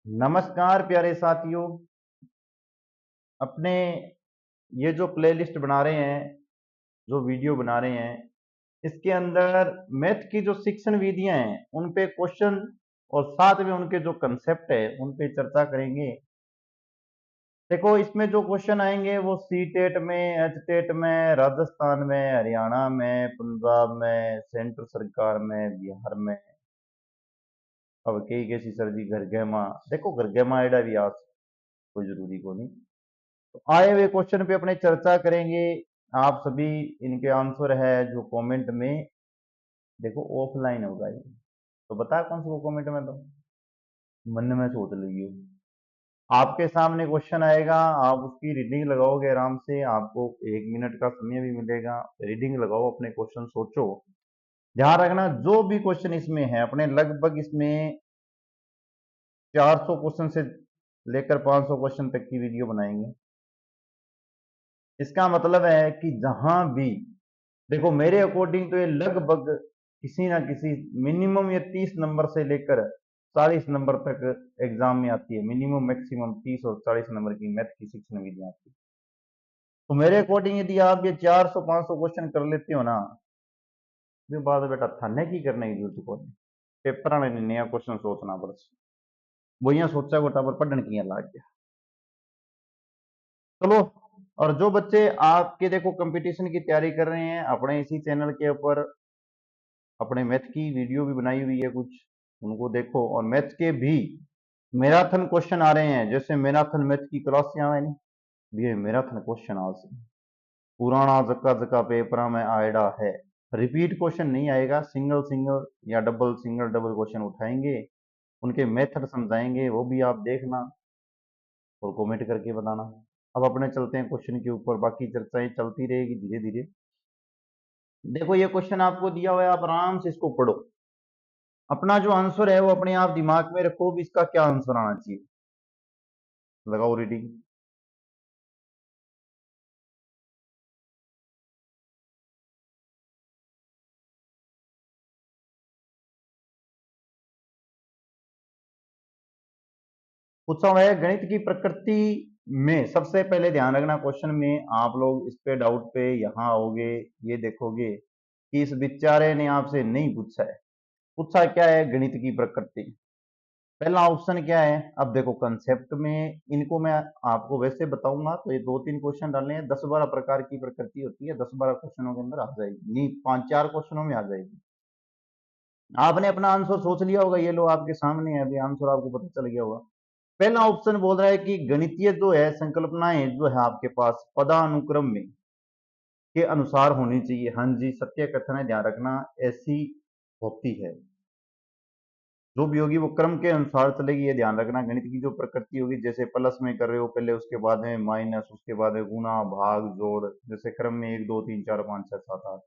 नमस्कार प्यारे साथियों। अपने ये जो प्लेलिस्ट बना रहे हैं, जो वीडियो बना रहे हैं, इसके अंदर मैथ की जो शिक्षण विधियां हैं उन पे क्वेश्चन और साथ में उनके जो कंसेप्ट है उन पे चर्चा करेंगे। देखो, इसमें जो क्वेश्चन आएंगे वो सी टेट में, एच टेट में, राजस्थान में, हरियाणा में, पंजाब में, सेंट्रल सरकार में, बिहार में। अब कई कैसी सर जी घर गहमा, देखो घर गहमा एडा भी आज कोई जरूरी को नहीं। तो आए हुए क्वेश्चन पे अपने चर्चा करेंगे। आप सभी इनके आंसर है जो कमेंट में, देखो ऑफलाइन होगा ये, तो बता कौन सा कमेंट में, तो मन में सोच लीजिए। आपके सामने क्वेश्चन आएगा, आप उसकी रीडिंग लगाओगे आराम से, आपको 1 मिनट का समय भी मिलेगा। रीडिंग लगाओ, अपने क्वेश्चन सोचो। ध्यान रखना, जो भी क्वेश्चन इसमें है, अपने लगभग इसमें 400 क्वेश्चन से लेकर 500 क्वेश्चन तक की वीडियो बनाएंगे। इसका मतलब है कि जहां भी, देखो मेरे अकॉर्डिंग तो ये लगभग किसी ना किसी मिनिमम ये 30 नंबर से लेकर 40 नंबर तक एग्जाम में आती है। मिनिमम मैक्सिमम 30 और 40 नंबर की मैथ की शिक्षण विधियां आती है। तो मेरे अकॉर्डिंग यदि आप ये 400-500 क्वेश्चन कर लेते हो ना, फिर बाद में बेटा थाने की करने की जरूरत को नहीं। पेपर में नया क्वेश्चन सोचना बस, वो यहाँ सोचा गोटा पर पढ़ने की लाग गया। चलो, और जो बच्चे आपके देखो कंपटीशन की तैयारी कर रहे हैं, अपने इसी चैनल के ऊपर अपने मैथ की वीडियो भी बनाई हुई है कुछ, उनको देखो। और मैथ के भी मैराथन क्वेश्चन आ रहे हैं, जैसे मैराथन मैथ की क्लास से आवे नहीं, ये मैराथन क्वेश्चन आ से पुराना जक्का जक्का पेपर में आएडा है। रिपीट क्वेश्चन नहीं आएगा, सिंगल सिंगल या डबल सिंगल डबल क्वेश्चन उठाएंगे, उनके मेथड समझाएंगे, वो भी आप देखना और कमेंट करके बताना। अब अपने चलते हैं क्वेश्चन के ऊपर, बाकी चर्चाएं चलती रहेगी धीरे धीरे। देखो ये क्वेश्चन आपको दिया हुआ है, आप आराम से इसको पढ़ो। अपना जो आंसर है वो अपने आप दिमाग में रखो भी इसका क्या आंसर आना चाहिए। लगाओ रीडिंग। पूछा हुआ है गणित की प्रकृति में, सबसे पहले ध्यान रखना क्वेश्चन में आप लोग इस पे डाउट पे यहां आओगे, ये देखोगे कि इस बेचारे ने आपसे नहीं पूछा है। पूछा क्या है, गणित की प्रकृति। पहला ऑप्शन क्या है, अब देखो कंसेप्ट में इनको मैं आपको वैसे बताऊंगा तो ये 2-3 क्वेश्चन डालने हैं। 10-12 प्रकार की प्रकृति होती है, 10-12 क्वेश्चनों के अंदर आ जाएगी, नहीं 5-4 क्वेश्चनों में आ जाएगी। आपने अपना आंसर सोच लिया होगा, ये लो आपके सामने है, अभी आंसर आपको पता चल गया होगा। पहला ऑप्शन बोल रहा है कि गणितीय जो है संकल्पनाएं जो है आपके पास पदानुक्रम में के अनुसार होनी चाहिए। हाँ जी, सत्य कथन है, ध्यान रखना ऐसी होती है। जो भी होगी वो क्रम के अनुसार चलेगी, ये ध्यान रखना। गणित की जो प्रकृति होगी, जैसे प्लस में कर रहे हो पहले, उसके बाद में माइनस, उसके बाद में गुना भाग जोड़, जैसे क्रम में 1 2 3 4 5 6 7 8,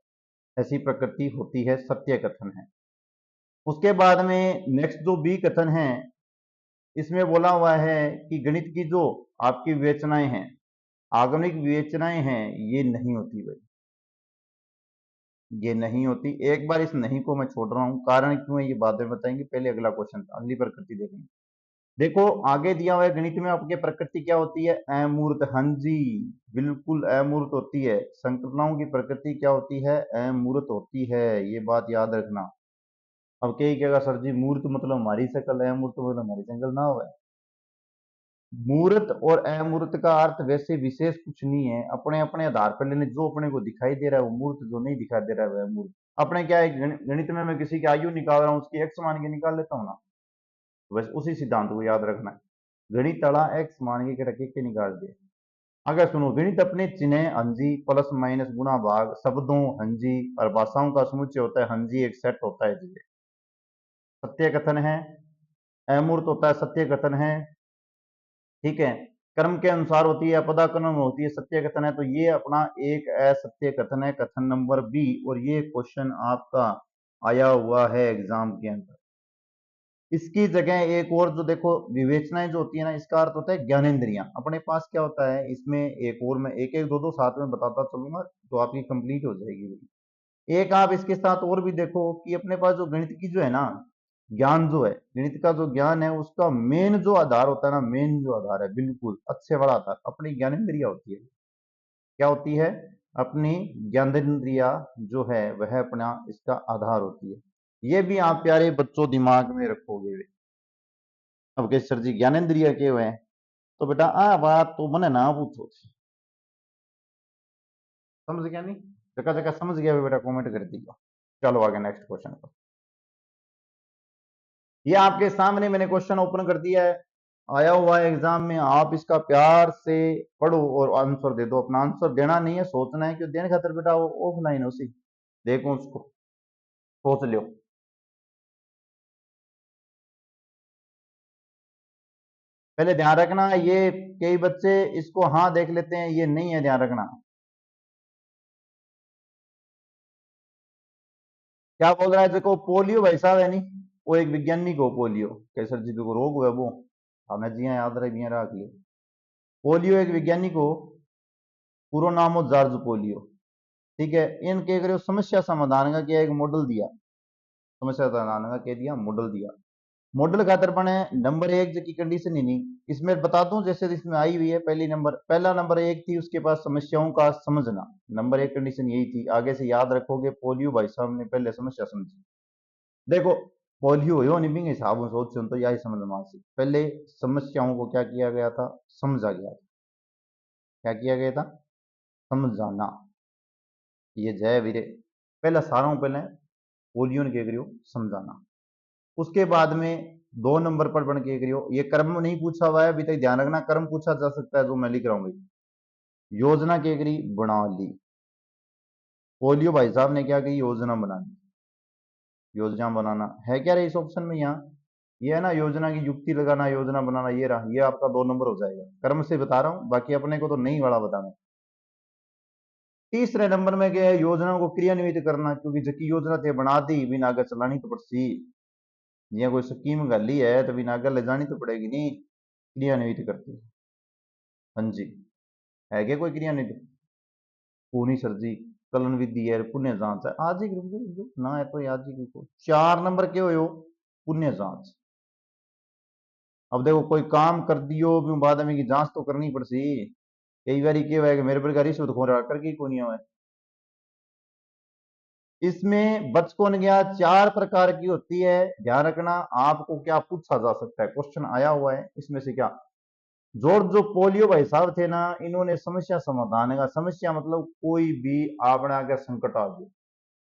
ऐसी प्रकृति होती है, सत्य कथन है। उसके बाद में नेक्स्ट जो बी कथन है, इसमें बोला हुआ है कि गणित की जो आपकी विवेचनाएं हैं, आगमनिक विवेचनाएं हैं, ये नहीं होती भाई, ये नहीं होती। एक बार इस नहीं को मैं छोड़ रहा हूं, कारण क्यों है ये बाद में बताएंगे, पहले अगला क्वेश्चन, अगली प्रकृति देखेंगे। देखो आगे दिया हुआ है गणित में आपके प्रकृति क्या होती है, अमूर्त। हाँ जी, बिल्कुल अमूर्त होती है। संकल्पनाओं की प्रकृति क्या होती है, अमूर्त होती है, ये बात याद रखना। अब कई कहेगा सर जी मूर्त मतलब हमारी शकल है, अमूर्त मतलब हमारी शकल ना हो। मूर्त और अमूर्त का अर्थ वैसे विशेष कुछ नहीं है, अपने अपने आधार पर लेने, जो अपने को दिखाई दे रहा है वो मूर्त, जो नहीं दिखाई दे रहा है वह मूर्त। अपने क्या है, गणित में मैं किसी की आयु निकाल रहा हूँ, उसकी एक्स मान के निकाल लेता हूँ ना, बस उसी सिद्धांत को याद रखना है। गणित तड़ा एक्स मान के रखे के निकाल दिए। अगर सुनो, गणित अपने चिन्ह हंजी, प्लस माइनस गुणा भाग, शब्दों हंजी और भाषाओं का समुच्चय होता है। हंजी एक सेट होता है जी, सत्य कथन है। अमूर्त होता है, सत्य कथन है, ठीक है। कर्म के अनुसार होती है, पदाक्रम होती है, सत्य कथन है। तो ये अपना एक असत्य कथन है, कथन नंबर बी। और ये क्वेश्चन आपका आया हुआ है एग्जाम के अंदर। इसकी जगह एक और जो देखो विवेचनाएं जो होती है ना, इसका अर्थ होता है ज्ञानेंद्रियां। अपने पास क्या होता है इसमें, एक और मैं एक एक दो दो साथ में बताता चलूंगा तो आपकी कंप्लीट हो जाएगी। एक आप इसके साथ और भी देखो कि अपने पास जो गणित की जो है ना ज्ञान जो है, गणित का जो ज्ञान है उसका मेन जो आधार होता है ना, मेन जो आधार है बिल्कुल अच्छे वाला आधार अपनी ज्ञानेंद्रिया होती है। क्या होती है? अपनी ज्ञानेंद्रिया जो है वह अपना इसका आधार होती है। ये भी आप प्यारे बच्चों दिमाग में रखोगे। अब के सर जी ज्ञानेंद्रिय के हुए हैं, तो बेटा आ बात तो मने ना पूछो। समझ गया नहीं? जगह जगह समझ गया भी बेटा कमेंट कर दीजिए। चलो आगे नेक्स्ट क्वेश्चन पर। ये आपके सामने मैंने क्वेश्चन ओपन कर दिया है, आया हुआ है एग्जाम में, आप इसका प्यार से पढ़ो और आंसर दे दो। अपना आंसर देना नहीं है, सोचना है, क्यों देने खातर बेटा वो ऑफलाइन उसी देखो उसको सोच लो। पहले ध्यान रखना, ये कई बच्चे इसको हाँ देख लेते हैं, ये नहीं है, ध्यान रखना। क्या बोल रहा है? देखो पोलियो भाई साहब है नहीं, वो एक वैज्ञानिक हो पोलियो, कैसर जी को रोग हुआ वो, हमें जी याद रहे भी रख लियो। पोलियो एक वैज्ञानिक हो, पूरा नाम हो जॉर्ज पोलियो। ठीक है, इनके करो समस्या समाधान का क्या एक मॉडल दिया, समस्या समाधान का क्या दिया? मॉडल दिया। मॉडल खातर बने नंबर एक की कंडीशन ही नहीं, इसमें बता दूं जैसे इसमें आई हुई है। पहला नंबर एक थी उसके पास समस्याओं का समझना, नंबर एक कंडीशन यही थी। आगे से याद रखोगे, पोलियो भाई साहब ने पहले समस्या समझी। देखो पोलियो हो नहीं भी हिसाब से सोच तो यही समझ में आती, पहले समस्याओं को क्या किया गया था? समझा गया था। क्या किया गया था? समझाना। ये जय वीरे, पहला सारा पहले पोलियो ने क्या करियो? समझाना। उसके बाद में दो नंबर पर बन के करियो, ये कर्म नहीं पूछा हुआ है अभी तक, ध्यान रखना कर्म पूछा जा सकता है जो मैं लिख रहा हूँ। योजना क्या करी? बना ली। पोलियो भाई साहब ने क्या की? योजना बनानी। योजना बनाना है क्या रहा इस ऑप्शन में? यहाँ ये है ना, योजना की युक्ति लगाना, योजना बनाना, ये रहा, ये आपका दो नंबर हो जाएगा। कर्म से बता रहा हूं, बाकी अपने को तो नहीं वाला बताना। तीसरे नंबर में क्या है? योजना को क्रियान्वित करना, क्योंकि जबकि योजना थे बना दी, बिना आगे चलानी तो पड़ती। ये कोई स्कीम गली है तो बिना आगे ले जानी तो पड़ेगी नहीं, क्रियान्वित करती। हाँ जी, है क्या कोई क्रियान्वित? पूरी सर जी कलन विधि है, पुण्य जांच है, आज ही ना है तो आज ही को। चार नंबर के हो पुण्य जांच। अब देखो कोई काम कर दियो भी बाद में की जांच तो करनी पड़ती। कई बार क्या है कि मेरे पर रिश्वत खो रहा करके को नहीं हुआ। इसमें बच कौन गया? चार प्रकार की होती है, ध्यान रखना। आपको क्या पूछा जा सकता है, क्वेश्चन आया हुआ है इसमें से क्या? जो पोलियो भाई साहब थे ना, इन्होंने समस्या समाधान का, समस्या मतलब कोई भी आपने आगे संकट आ गया,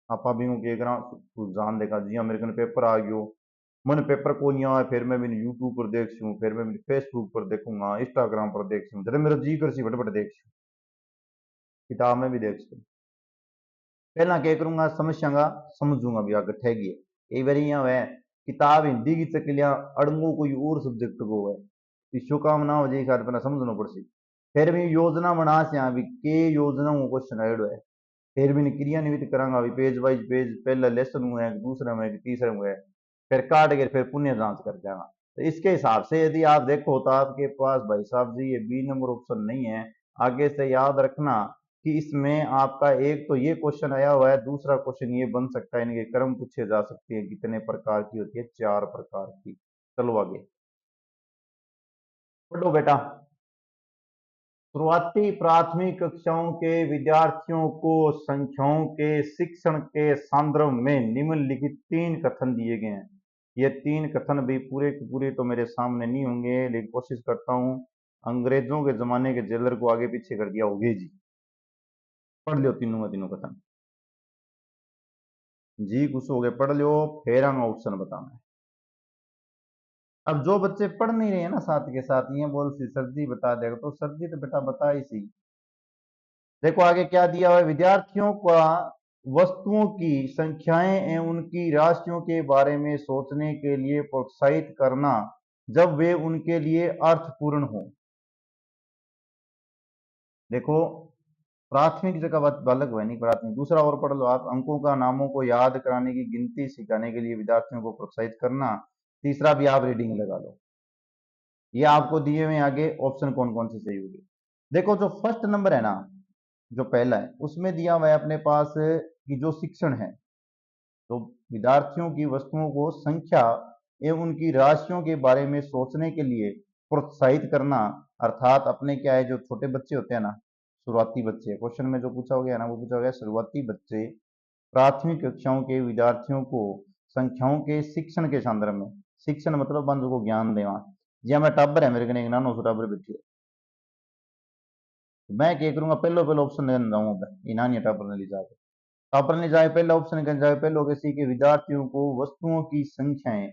आप भी के तू जान देखा जी हाँ, मेरे को पेपर आ गयो, मैंने पेपर को नहीं आया, फिर मैं मैंने यूट्यूब पर देख छू, फिर मैं फेसबुक पर देखूंगा, इंस्टाग्राम पर देख छू, जरा मेरा जी कर सी बट बट देख छू, किताब में भी देख छू। पहला क्या करूंगा? समस्या का समझूंगा भी आगे ठहगी है। कई बार यहाँ है किताब हिंदी की चकलियां अड़ंगो कोई और सब्जेक्ट को है, इश्यू काम ना हो जाए खार पहना समझना पड़सी। फिर भी योजना बना से यहाँ भी के योजना क्वेश्चन ऐड है, फिर भी क्रियान्वित करांगा भी पेज वाइज पेज, पहला लेसन हुआ है, दूसरा में तीसरा हुआ है, फिर काट के फिर पुण्य जांच कर जाएगा। तो इसके हिसाब से यदि आप देखो तो आपके पास भाई साहब जी ये बी नंबर ऑप्शन नहीं है। आगे से याद रखना कि इसमें आपका एक तो ये क्वेश्चन आया हुआ है, दूसरा क्वेश्चन ये बन सकता है, इनके क्रम पूछे जा सकते हैं, कितने प्रकार की होती है? चार प्रकार की। चलो आगे पढ़ो बेटा। शुरुआती प्राथमिक कक्षाओं के विद्यार्थियों को संख्याओं के शिक्षण के संदर्भ में निम्नलिखित तीन कथन दिए गए हैं। ये तीन कथन भी पूरे के पूरे तो मेरे सामने नहीं होंगे, लेकिन कोशिश करता हूं। अंग्रेजों के जमाने के जेलर को आगे पीछे कर दिया होगे जी। पढ़ लो तीनों का तीनों कथन जी, कुछ हो गए पढ़ लो, फिर हम ऑप्शन बताना है। अब जो बच्चे पढ़ नहीं रहे हैं ना साथ के साथ, ये बोल सी सर जी बता देगा, तो सर जी तो बेटा बता ही सी। देखो आगे क्या दिया हुआ है, विद्यार्थियों का वस्तुओं की संख्याएं एवं उनकी राशियों के बारे में सोचने के लिए प्रोत्साहित करना जब वे उनके लिए अर्थपूर्ण हो। देखो प्राथमिक जगह बालक है नहीं, प्राथमिक दूसरा और पढ़ लो आप, अंकों का नामों को याद कराने की गिनती सिखाने के लिए विद्यार्थियों को प्रोत्साहित करना। तीसरा भी आप रीडिंग लगा लो। ये आपको दिए हुए आगे ऑप्शन कौन कौन से सही होंगे। देखो जो फर्स्ट नंबर है ना, जो पहला है उसमें दिया हुआ है अपने पास कि जो शिक्षण है, तो विद्यार्थियों की वस्तुओं को संख्या एवं उनकी राशियों के बारे में सोचने के लिए प्रोत्साहित करना, अर्थात अपने क्या है जो छोटे बच्चे होते हैं ना, शुरुआती बच्चे, क्वेश्चन में जो पूछा हो गया ना वो पूछा गया शुरुआती बच्चे प्राथमिक कक्षाओं के विद्यार्थियों को संख्याओं के शिक्षण के संदर्भ में, शिक्षण मतलब बंद को ज्ञान देवा, जी मैं टाबर है मेरे कने एक नानो सो टाबर बैठी है, मैं क्या करूंगा पहलो पहलो ऑप्शन देना जाऊंगा इनानी टाबर ने ली जाके, टाबर ने जाए पहला ऑप्शन कर जाए पहलो किसी के विद्यार्थियों को वस्तुओं की संख्याएं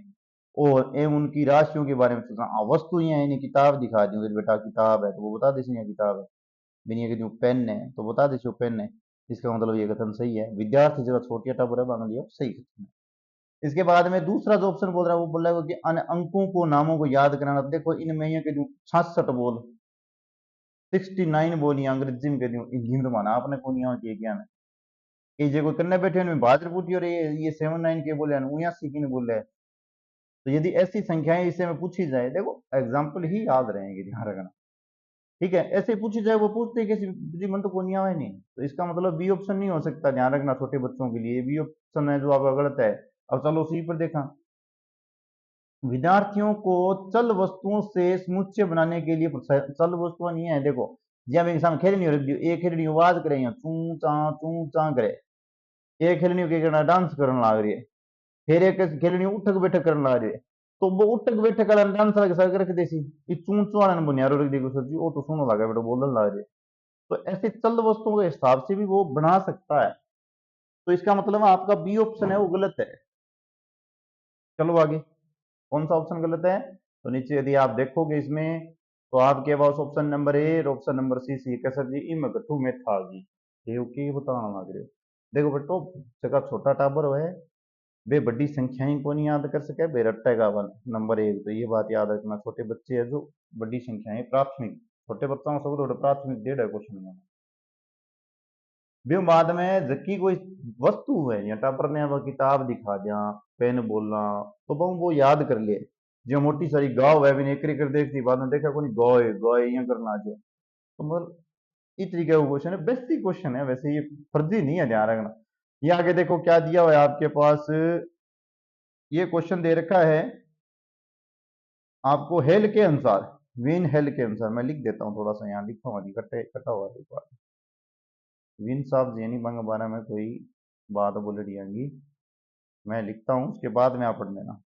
और एवं उनकी राशियों के बारे में सोचना। वस्तु ये है इन्हें किताब दिखा दी बेटा किताब है तो वो बता देसी किताब है, बिनी के पेन है तो बता देसी पेन है, इसका मतलब ये कथन सही है। विद्यार्थी जगह छोटी टाबर है बांग लिया सही कथन है। इसके बाद में दूसरा जो ऑप्शन बोल रहा है वो बोल रहा है कि अंकों को नामों को याद कराना। देखो इनमें ये कह दूं 66 बोल 69 बोली अंग्रेजी में कह दूं हिंदी में माना आपने कौन यहाँ किए क्या कि जे कोई करने बैठे उनमें बात पूछी और ये 79 के बोले उया सीखी बोले, तो यदि ऐसी संख्याएं इसे में पूछी जाए, देखो एग्जाम्पल ही याद रहेंगे ध्यान रखना, ठीक है, ऐसे पूछी जाए वो पूछते कैसे जी मन तो कौन आवे नहीं, तो इसका मतलब बी ऑप्शन नहीं हो सकता, ध्यान रखना छोटे बच्चों के लिए बी ऑप्शन है जो आपका गलत है। अब चलो उसी पर देखा, विद्यार्थियों को चल वस्तुओं से समुच्चय बनाने के लिए चल वस्तुएं नहीं है, देखो जब एक सामने खेलनी हो रही एक खेलनी आवाज करे चू चा करे, एक खेलनी के करना डांस करने लग रही है, फिर एक खेलनी उठक बैठक करने लग रही है, तो वो उठक बैठक वाला डांस रख देसी ये चू चू वाला ने बुनियारो रख दी सर जी वो तो सुनो लगा बेटा बोलने लग रही है, तो ऐसे चल वस्तुओं के हिसाब से भी वो बना सकता है, तो इसका मतलब आपका बी ऑप्शन है वो गलत है। चलो आगे, कौन सा ऑप्शन गलत है, तो नीचे यदि आप देखोगे इसमें तो आपके पास ऑप्शन नंबर ए और ऑप्शन नंबर सी कैसा जी इम गठू में था जी, ये बताना लग रहे हो। देखो बेटो जगह छोटा टाबर है वे बड़ी संख्याएं को नहीं याद कर सके वे रट्टेगा वन नंबर एक, तो ये बात याद रखना छोटे बच्चे है जो बड़ी संख्याएं प्राथमिक, छोटे बच्चों को सब प्राथमिक डेढ़ है क्वेश्चन में भी बाद में जबकि कोई वस्तु है या टापर ने वह किताब दिखा दिया पेन बोलना तो वो याद कर ले, जो मोटी सारी गाँव है भी एक कर देखती बाद में देखा कोई गौए गौए ये करना जो, तो मतलब इस तरीके का क्वेश्चन है, बेसिक क्वेश्चन है, वैसे ये फर्जी नहीं है ध्यान रखना। ये आगे देखो क्या दिया हुआ है आपके पास, ये क्वेश्चन दे रखा है आपको हेल के अनुसार, विन हेल के अनुसार, मैं लिख देता हूँ थोड़ा सा यहाँ लिखा हुआ कटा हुआ देखो, विन साहब जेनी बंग बारे में कोई बात बोल रही आएंगी, मैं लिखता हूँ उसके बाद में आप पढ़ लेना।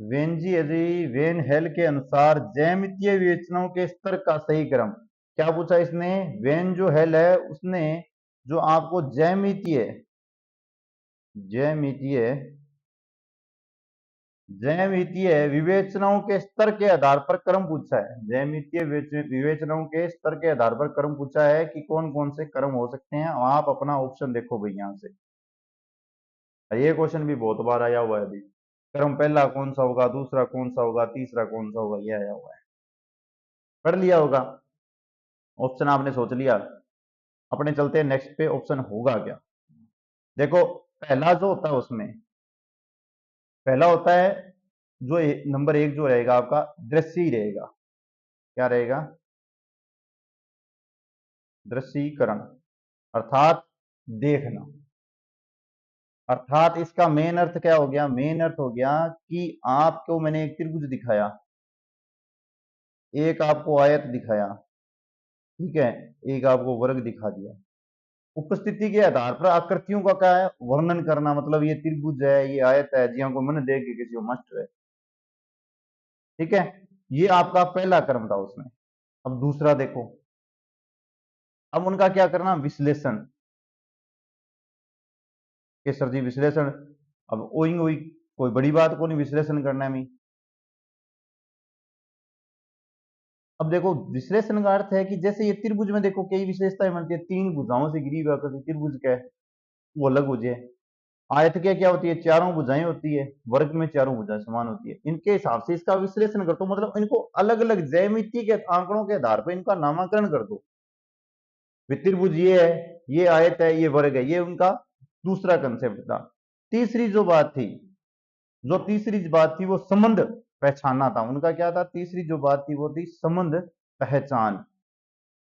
वेन जी यदि वेन हेल के अनुसार ज्यामितीय विवेचनाओं के स्तर का सही क्रम, क्या पूछा इसने, वेन जो हेल है उसने जो आपको ज्यामितीय ज्यामितीय ज्यामितीय विवेचनाओं के स्तर के आधार पर क्रम पूछा है, ज्यामितीय विवेचनाओं के स्तर के आधार पर क्रम पूछा है कि कौन कौन से क्रम हो सकते हैं, आप अपना ऑप्शन देखो भाई यहां से, ये क्वेश्चन भी बहुत बार आया हुआ है अभी, क्रम पहला कौन सा होगा, दूसरा कौन सा होगा, तीसरा कौन सा होगा, ये आया हुआ है, पढ़ लिया होगा ऑप्शन आपने सोच लिया। अपने चलते हैं नेक्स्ट पे, ऑप्शन होगा क्या, देखो पहला जो होता है उसमें पहला होता है जो नंबर एक जो रहेगा आपका दृश्य ही रहेगा, क्या रहेगा, दृश्यीकरण अर्थात देखना, अर्थात इसका मेन अर्थ क्या हो गया, मेन अर्थ हो गया कि आपको मैंने एक त्रिभुज दिखाया, एक आपको आयत दिखाया, ठीक है, एक आपको वर्ग दिखा दिया, उपस्थिति के आधार पर आकृतियों का क्या है वर्णन करना, मतलब ये त्रिभुज है ये आयत है जिया को मन देख के किसी को मस्ट है, ठीक है, ये आपका पहला क्रम था उसमें। अब दूसरा देखो, अब उनका क्या करना विश्लेषण, के सर जी विश्लेषण, अब ओइंग ओई कोई बड़ी बात को नहीं विश्लेषण करना में, अब देखो विश्लेषण का अर्थ है कि जैसे ये त्रिभुज में देखो कई विशेषताएं बनती है, तीन भुजाओं से घिरी हुई त्रिभुज क्या है वो अलग भुज है, आयत क्या होती है चारों भुजाएं होती है, वर्ग में चारों भुजाएं समान होती है, इनके हिसाब से इसका विश्लेषण कर दो, मतलब इनको अलग अलग ज्यामिति के आंकड़ों के आधार पर इनका नामाकरण कर दो, त्रिभुज ये है, ये आयत है, ये वर्ग है, ये उनका दूसरा कंसेप्ट था। तीसरी जो बात थी वो संबंध पहचाना था। उनका क्या था, तीसरी जो बात थी वो थी संबंध पहचान।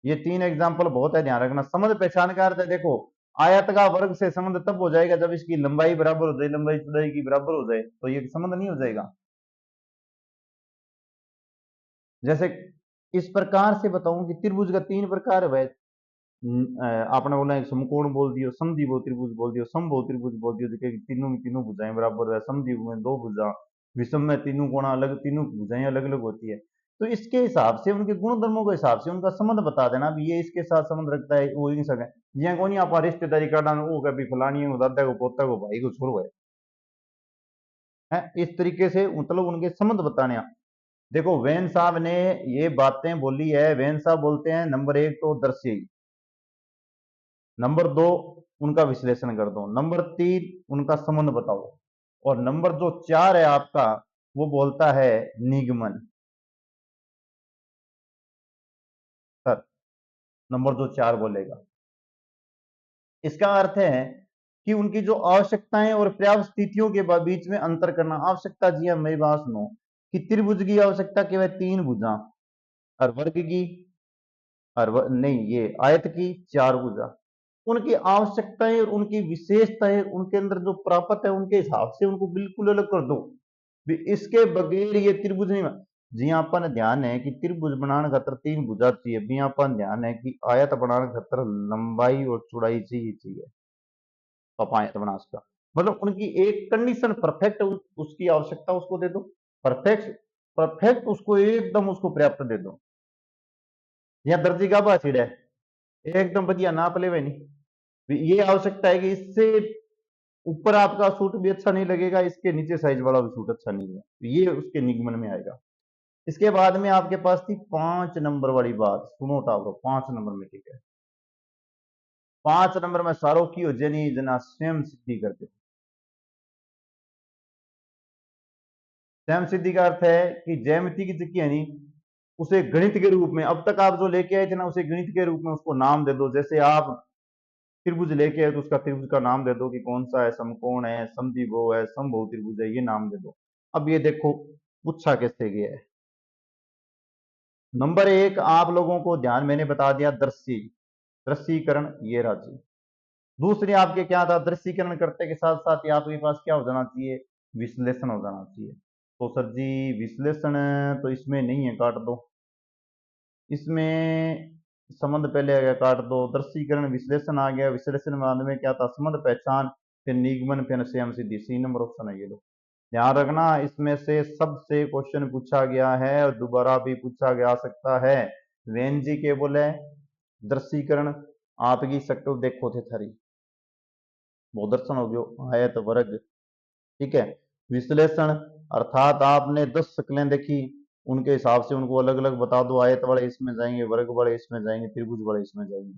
ये 3 एग्जाम्पल बहुत है, ध्यान रखना। संबंध पहचान का अर्थ है, देखो आयत का वर्ग से संबंध तब हो जाएगा जब इसकी लंबाई बराबर हो जाए, लंबाई चौड़ाई की बराबर हो जाए तो ये संबंध नहीं हो जाएगा। जैसे इस प्रकार से बताऊं कि त्रिभुज का 3 प्रकार है। आपने बोला एक समकोण बोल दियो, समद्विबाहु त्रिभुज बोल दियो, समबाहु त्रिभुज बोल दियो, जो कि तीनों में तीनों भुजाएं बराबर है, समद्विबाहु में 2 भुजा, विषम में तीनों कोणा अलग, तीनों भुजाएं अलग अलग होती है। तो इसके हिसाब से उनके गुण धर्मों के हिसाब से उनका संबंध बता देना भी ये इसके साथ संबंध रखता है, वो इन सके जिया को नहीं आप रिश्तेदारी काटा वो कभी फलानी को दादा को पोता को भाई को छोड़ गए है, इस तरीके से मतलब उनके संबंध बताने। देखो वैन साहब ने ये बातें बोली है। वैन साहब बोलते हैं नंबर 1 तो दर्शी, नंबर 2 उनका विश्लेषण कर दो, नंबर 3 उनका संबंध बताओ, और नंबर जो 4 है आपका वो बोलता है निगमन। सर नंबर जो 4 बोलेगा इसका अर्थ है कि उनकी जो आवश्यकताएं और पर्याप्त स्थितियों के बीच में अंतर करना। आवश्यकता जी हाँ, मेरी बात सुनो कि त्रिभुज की आवश्यकता केवल 3 भुजा, और वर्ग की और नहीं ये आयत की 4 भुजा। उनकी आवश्यकताएं और उनकी विशेषताएं उनके अंदर जो प्राप्त है उनके हिसाब से उनको बिल्कुल अलग कर दो भी, इसके बगैर ये त्रिभुज नहीं। जी अपन ध्यान है कि त्रिभुज बनाने खातर 3 भुजा चाहिए, भी अपन ध्यान है कि आयत बनाने खातर लंबाई और चौड़ाई चाहिए चाहिए, तो आप आयत बना उसका मतलब उनकी एक कंडीशन परफेक्ट उसकी आवश्यकता उसको दे दो, परफेक्ट परफेक्ट उसको एकदम उसको पर्याप्त दे दो। यहाँ दर्जी का बासीड है एकदम बढ़िया नाप ले नहीं, ये आवश्यकता है कि इससे ऊपर आपका सूट भी अच्छा नहीं लगेगा, इसके नीचे साइज वाला भी सूट अच्छा नहीं लगेगा, ये उसके निगमन में आएगा। इसके बाद में आपके पास थी 5 नंबर वाली बात, सुनो टावरो 5 नंबर में, ठीक है 5 नंबर में सारो की हो जनी जना स्वयं सिद्धि करते। स्वयं सिद्धि का अर्थ है कि ज्यामिति की जगह यानी उसे गणित के रूप में, अब तक आप जो लेके आए थे ना उसे गणित के रूप में उसको नाम दे दो। जैसे आप त्रिभुज लेके आए तो उसका त्रिभुज का नाम दे दो कि कौन सा है, समकोण है, समद्विबाहु है, समबाहु त्रिभुज है, ये नाम दे दो। अब ये देखो पूछा कैसे गया है। नंबर 1 आप लोगों को ध्यान मैंने बता दिया दृश्य, दृश्यीकरण ये राजी। दूसरी आपके क्या था, दृश्यीकरण करते के साथ साथ ही आपके पास क्या हो जाना चाहिए, विश्लेषण हो जाना चाहिए। तो सर जी विश्लेषण तो इसमें नहीं है, काट दो, इसमें संबंध पहले आ गया काट दो, दृश्यीकरण विश्लेषण आ गया, विश्लेषण बाद में क्या था, संबंध पहचान, फिर निगमन, फिर स्वयं सिद्धि। सी नंबर ऑप्शन है ये लो, ध्यान रखना इसमें से सबसे क्वेश्चन पूछा गया है और दोबारा भी पूछा जा सकता है। वेन जी के बोले दृश्यीकरण आपकी शक्ल देखो थे थारी वो दर्शन हो गयो आयत वर्ग, ठीक है। विश्लेषण अर्थात आपने 10 शक्लें देखी, उनके हिसाब से उनको अलग अलग बता दो, आयत वाले इसमें जाएंगे, वर्ग वाले इसमें जाएंगे, त्रिभुज वाले इसमें जाएंगे।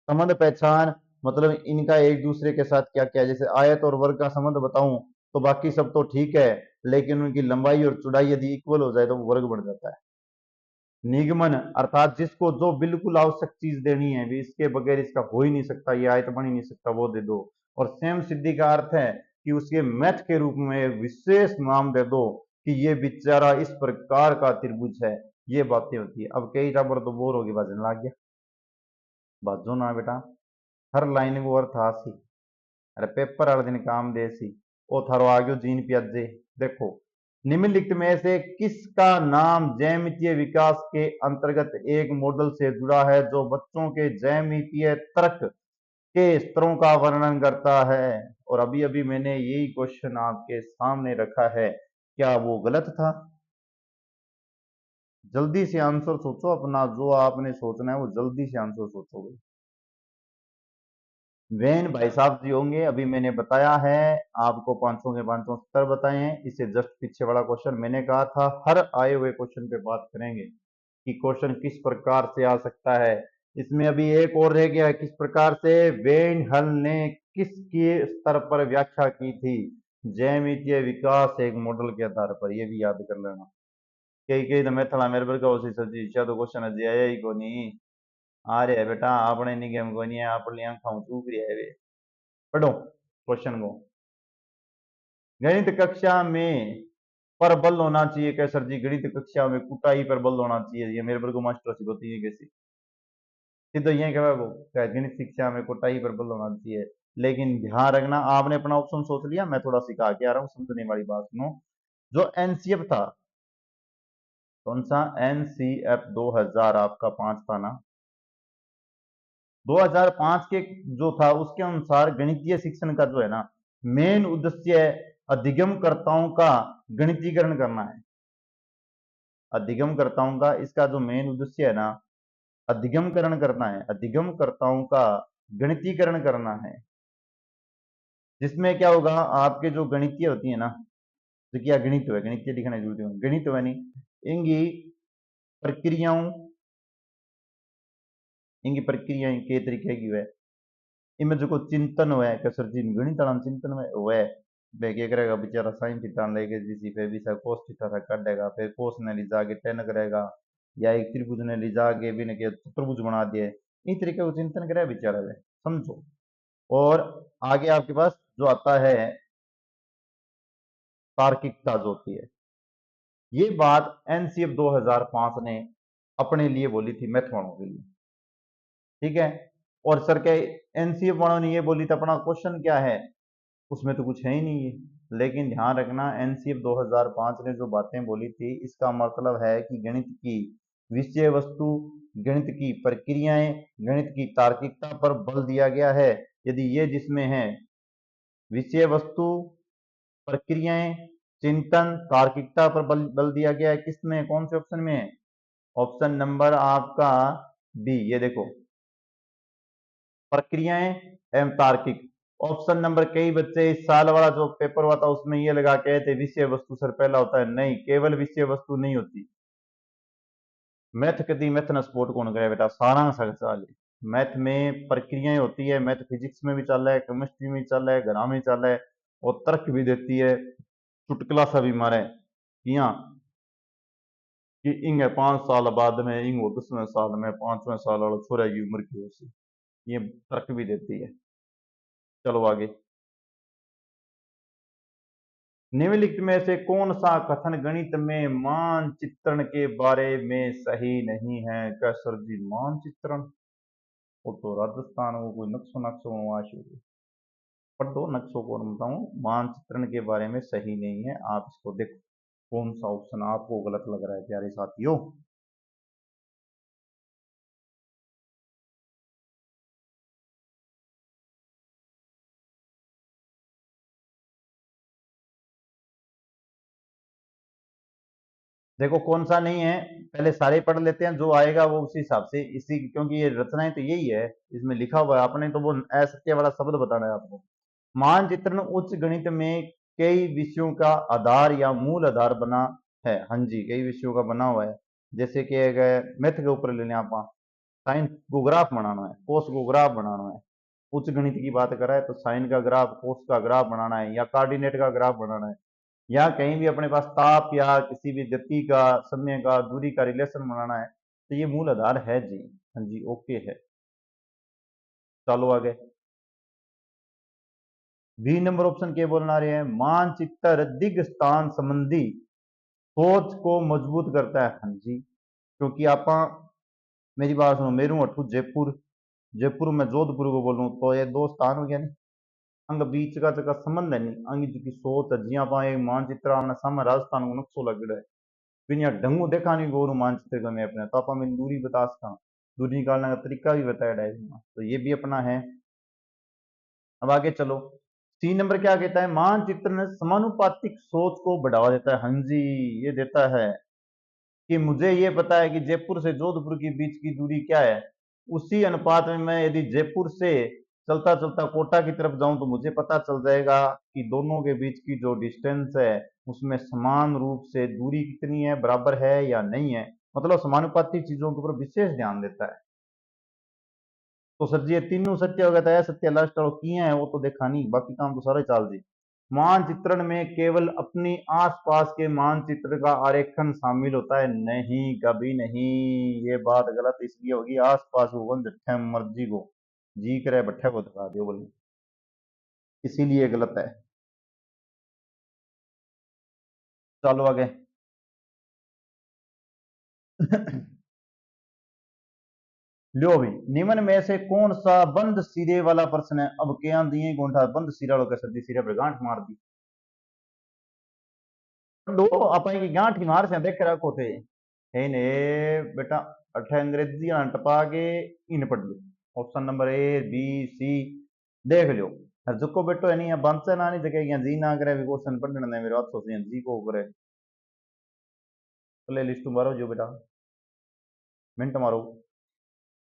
संबंध पहचान मतलब इनका एक दूसरे के साथ क्या क्या, जैसे आयत और वर्ग का संबंध बताऊं तो बाकी सब तो ठीक है, लेकिन उनकी लंबाई और चौड़ाई यदि इक्वल हो जाए तो वो वर्ग बन जाता है। निगमन अर्थात जिसको जो बिल्कुल आवश्यक चीज देनी है भी, इसके बगैर इसका हो ही नहीं सकता, ये आयत बन ही नहीं सकता, वो दे दो। और स्वयं सिद्धि का अर्थ है कि उसके मैथ के रूप में विशेष नाम दे दो कि ये बेचारा इस प्रकार का त्रिभुज है, ये बातें होती है। अब कई टाबर तो बोर होगी बाजन लग गया, बाजो ना बेटा, हर लाइन को अर्थ आसी, अरे पेपर हर दिन काम देसी, ओ थारो आगे जीन प्याजे। देखो निम्नलिखित में से किसका नाम ज्यामितीय विकास के अंतर्गत एक मॉडल से जुड़ा है जो बच्चों के ज्यामितीय तर्क के स्तरों का वर्णन करता है। और अभी अभी मैंने यही क्वेश्चन आपके सामने रखा है, क्या वो गलत था? जल्दी से आंसर सोचो अपना, जो आपने सोचना है वो जल्दी से आंसर सोचोगे। वैन भाई साहब जी होंगे, अभी मैंने बताया है आपको, पांचों के पांचों उत्तर बताए हैं। इससे जस्ट पीछे वाला क्वेश्चन मैंने कहा था हर आए हुए क्वेश्चन पे बात करेंगे कि क्वेश्चन किस प्रकार से आ सकता है। इसमें अभी एक और रह गया, किस प्रकार से वेन हल ने किसके स्तर पर व्याख्या की थी, ज्यामितीय विकास एक मॉडल के आधार पर, ये भी याद कर लेना। कई कई तो मैं थोड़ा मेरे पर का उसी सब्जी तो क्वेश्चन अजय आया ही को नहीं आ रहा है बेटा, आपने नहीं गेम को नहीं है, आप आंखा चूक रही है वे। पढ़ो क्वेश्चन को। गणित कक्षा में पर बल होना चाहिए क्या सर जी, गणित कक्षा में कुटाई पर बल होना चाहिए, ये मेरे पर को मास्टर होती है कैसी सीधो ये क्या वो क्या गणित शिक्षा में कुटाई पर बल होना चाहिए। लेकिन ध्यान रखना, आपने अपना ऑप्शन सोच लिया, मैं थोड़ा सिखा के आ रहा हूँ, समझने वाली बात सुनो। जो एनसीएफ था, कौन सा एनसीएफ 2000 आपका 5 था ना, 2005 के जो था उसके अनुसार गणितीय शिक्षण का जो है ना मेन उद्देश्य अधिगमकर्ताओं का गणितीकरण करना है। अधिगमकर्ताओं का इसका जो मेन उद्देश्य है ना अधिगमकरण करना है, अधिगमकर्ताओं का गणितीकरण करना है। जिसमें क्या होगा, आपके जो गणितीय होती है ना, तो क्या गणित है, गणितीय लिखना जरूरी है, गणित है नहीं, इनकी प्रक्रियाओं, इनकी प्रक्रिया के तरीके की है, इनमें जो चिंतन हुआ है सर जी गणित चिंतन में हुआ है, वे क्या करेगा बेचारा साइन थीटा लेके जिसी फिर भी कोस थीटा था काटेगा, फिर कोस ने ले जाके टेन करेगा, या एक त्रिभुज ने ले जाके भी ने चतुर्भुज बना दिए, इस तरीके को चिंतन करेगा बेचारा वे, समझो। और आगे आपके पास जो आता है तार्किकता जो होती है, ये बात एनसीएफ 2005 ने अपने लिए बोली थी मैथ वालों के लिए, ठीक है। और सर के एनसीएफ वालों ने ये बोली थी, अपना क्वेश्चन क्या है, उसमें तो कुछ है ही नहीं है। लेकिन ध्यान रखना, एनसीएफ 2005 ने जो बातें बोली थी इसका मतलब है कि गणित की विषय वस्तु, गणित की प्रक्रियाएं, गणित की तार्किकता पर बल दिया गया है। यदि ये जिसमें है विषय वस्तु, प्रक्रियाएं, चिंतन, तार्किकता पर बल दिया गया है, किसमें, कौन से ऑप्शन में है, ऑप्शन नंबर आपका बी, ये देखो प्रक्रियाएं एवं तार्किक। ऑप्शन नंबर, कई बच्चे इस साल वाला जो पेपर हुआ था उसमें ये लगा के थे विषय वस्तु सर पहला होता है, नहीं, केवल विषय वस्तु नहीं होती। मैथ कदी मैथ ना सपोर्ट कौन करे बेटा, सारा सवाल मैथ में प्रक्रियाएं होती है, मैथ फिजिक्स में भी चल रहा है, केमिस्ट्री में चल रहा है, ग्राम में चल रहा है, और तर्क भी देती है, चुटकुला सा भी मारे यहाँ कि इंग 5 साल बाद में इंग 10वें साल में 5वें साल वाला छोरे की उम्र की होती, ये तर्क भी देती है। चलो आगे, निम्नलिखित में से कौन सा कथन गणित में मानचित्रण के बारे में सही नहीं है, क्या सर जी मानचित्रण, वो तो राजस्थान को कोई नक्शो नक्शो वाश होगी, पर दो नक्शों को बताऊं मानचित्रण के बारे में सही नहीं है, आप इसको देखो कौन सा ऑप्शन आपको गलत लग रहा है प्यारे साथियों। देखो कौन सा नहीं है, पहले सारे पढ़ लेते हैं, जो आएगा वो उसी हिसाब से, इसी क्योंकि ये रचनाएं तो यही है, इसमें लिखा हुआ है, आपने तो वो असत्य वाला शब्द बताना है आपको। मानचित्रण उच्च गणित में कई विषयों का आधार या मूल आधार बना है, हाँ जी कई विषयों का बना हुआ है। जैसे कि मैथ के ऊपर ले लें आप, साइन को ग्राफ बनाना है, कोस को ग्राफ बनाना है, उच्च गणित की बात करा है तो साइन का ग्राफ, कोस का ग्राफ बनाना है, या कोऑर्डिनेट का ग्राफ बनाना है, या कहीं भी अपने पास ताप या किसी भी गति का, समय का, दूरी का रिलेशन बनाना है, तो ये मूल आधार है जी, हाँ जी ओके है। चलो आगे, बी नंबर ऑप्शन के बोलना रहे हैं, मानचित्र दिग स्थान संबंधी सोच को मजबूत करता है, हाँ जी, क्योंकि आप मेरी बात सुनो, मेरू अठू जयपुर, जयपुर में जोधपुर को बोलूं तो ये दो स्थान हो गया नहीं, अंग बीच का जगह संबंध है नहीं, अंग जी की सोच है, जिया पा एक मानचित्र आमने सामने राजस्थान को नक्शो लग है, बिना ढंगू देखा नहीं गोरू मानचित्र का मैप ने, तो आप हमें दूरी बता सकता, दूरी निकालने का तरीका भी बताया है, तो ये भी अपना है। अब आगे चलो, सी नंबर क्या कहता है, मानचित्र ने समानुपातिक सोच को बढ़ावा देता है, हाँ जी ये देता है कि मुझे ये पता है कि जयपुर से जोधपुर के बीच की दूरी क्या है, उसी अनुपात में मैं यदि जयपुर से चलता चलता कोटा की तरफ जाऊं तो मुझे पता चल जाएगा कि दोनों के बीच की जो डिस्टेंस है उसमें समान रूप से दूरी कितनी है, बराबर है या नहीं है, मतलब समानुपाती चीजों के ऊपर विशेष ध्यान देता है। तो सर जी ये तीनों सत्य हो गया था, सत्य लास्ट और किए हैं वो तो देखा नहीं, बाकी काम तो सारे चाल जी। मानचित्रण में केवल अपनी आसपास के मानचित्र का आरेखन शामिल होता है, नहीं कभी नहीं, ये बात गलत इसलिए होगी, आसपास वो जिठे मर्जी को जी करे बट्ठे को दिखा दियो बोले, इसीलिए गलत है। चलो आगे। लो भाई, निम्न में से कौन सा बंद सिरे वाला प्रश्न है? अब क्या दिए गोंठा बंद सिरा लो कैसे सिरे पर गांठ मार दी। दो अपन की गांठ ही मार से देख रखो थे है ने बेटा। अठ अंग्रेजी टपा के इन पढ़ लो। Option number A B C देख लो। जको बेटो है नहीं बंद से ना नहीं जगह जी ना करे क्वेश्चन पढ़ने ने मेरे हाथ से जी को करे। प्ले लिस्ट मारो जो बेटा मिनट मारो,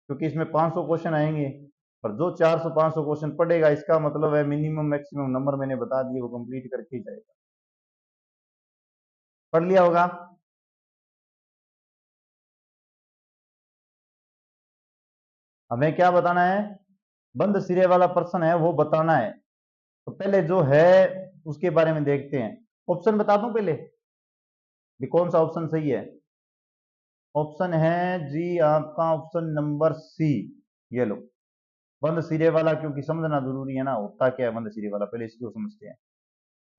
क्योंकि इसमें 500 क्वेश्चन आएंगे और जो 400 500 क्वेश्चन पढ़ेगा इसका मतलब है मिनिमम मैक्सिमम नंबर मैंने बता दिए वो कंप्लीट करके ही जाएगा। पढ़ लिया होगा। हमें क्या बताना है? बंद सिरे वाला प्रश्न है वो बताना है। तो पहले जो है उसके बारे में देखते हैं। ऑप्शन बता दूं पहले भी कौन सा ऑप्शन सही है? ऑप्शन है जी आपका ऑप्शन नंबर सी। ये लो, बंद सिरे वाला, क्योंकि समझना जरूरी है ना होता क्या है बंद सिरे वाला, पहले इसको समझते हैं।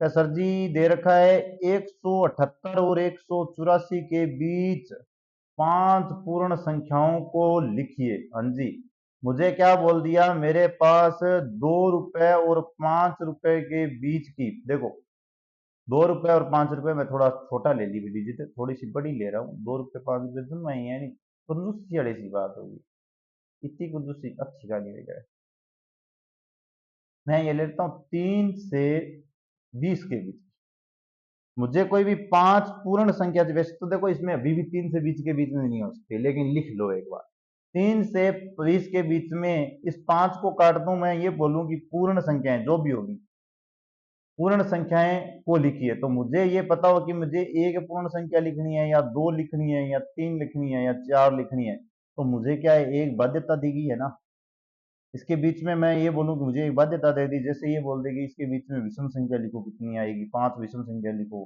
क्या सर जी दे रखा है 178 और 184 के बीच 5 पूर्ण संख्याओं को लिखिए। हाँ जी, मुझे क्या बोल दिया, मेरे पास 2 रुपए और 5 रुपए के बीच की, देखो 2 रुपए और 5 रुपए में थोड़ा छोटा ले ली डिजिट, थोड़ी सी बड़ी ले रहा हूँ। 2 रुपए 5 रुपए सुन में ही है नहीं, कंजूसी वाली सी बात होगी। इतनी कंजूसी अच्छी गाली वगैरह। मैं ये लेता हूँ 3 से 20 के बीच। मुझे कोई भी 5 पूर्ण संख्या, वैसे तो देखो इसमें अभी भी 3 से 20 के बीच में नहीं हो सकती, लेकिन लिख लो एक बार। 3 से 20 के बीच में इस 5 को काट दूं, मैं ये बोलूं कि पूर्ण संख्याएं जो भी होगी पूर्ण संख्याएं को लिखिए। तो मुझे ये पता हो कि मुझे एक पूर्ण संख्या लिखनी है या 2 लिखनी है या 3 लिखनी है या 4 लिखनी है, तो मुझे क्या है एक बाध्यता दी गई है ना। इसके बीच में मैं ये बोलूं कि मुझे एक बाध्यता दे दी, जैसे ये बोल देगी इसके बीच में विषम संख्या लिखो, कितनी आएगी? 5 विषम संख्या लिखो,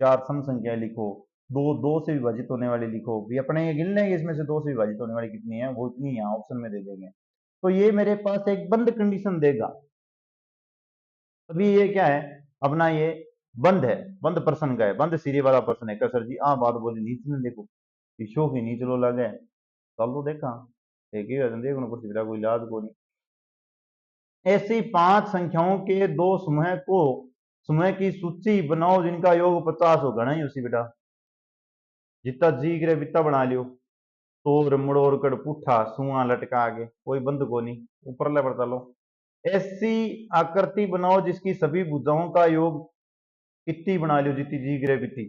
4 सम संख्या लिखो, दो दो से विभाजित होने वाली लिखो। भी अपने ये गिन लेंगे इसमें से 2 से विभाजित होने वाली कितनी है, वो इतनी यहाँ ऑप्शन में दे देंगे। तो ये मेरे पास एक बंद कंडीशन देगा। अभी ये क्या है अपना, ये बंद है, बंद प्रश्न का है, बंद सिरे वाला प्रश्न है। क्या सर जी बात बोली नीचे में देखो ईशो की नीच लो लगे चल तो देखा एक ही देखो ना कुछ कोई इलाज को नहीं। ऐसी 5 संख्याओं के दो समूह की सूची बनाओ जिनका योग 50 हो। गणा ही उसी बेटा जितना जी करे बिता बना लियो। तोड़ मड़ोड़ कर पुठा सुआ लटका आगे कोई बंद को नहीं, ऊपर ले बढ़ता लो। ऐसी आकृति बनाओ जिसकी सभी भुजाओं का योग कितनी बना लियो जितनी जी करे बिती।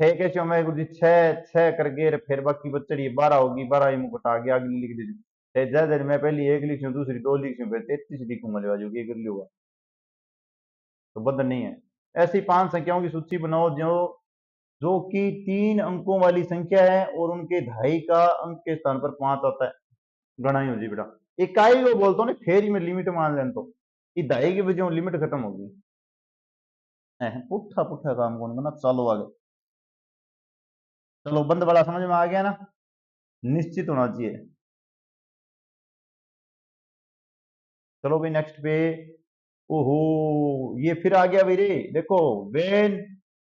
है मैं गुरु जी 6 कर गए फिर बाकी बच्चे 12 होगी, 12 ही मुकुट आगे आगे लिख दीजिए। जय मैं पहली 1 लिखी दूसरी 2 लिखी फिर 33 लिखूंगा ले बाजू कर लूंगा, तो बंधन नहीं है। ऐसी 5 संख्याओं की सूची बनाओ जो जो कि 3 अंकों वाली संख्या है और उनके ढाई का अंक के स्थान पर 5 आता है। गणा ही हो जी बेटा, इकाई को बोलता हूँ ना, फेर ही में लिमिट मान लें तो ये ढाई की वजह लिमिट खत्म होगी। पुट्ठा पुट्ठा काम कौन करना। चलो आगे, चलो बंद वाला समझ में आ गया ना, निश्चित होना चाहिए। चलो भाई नेक्स्ट पे। ओहो, ये फिर आ गया भाई रे, देखो वेन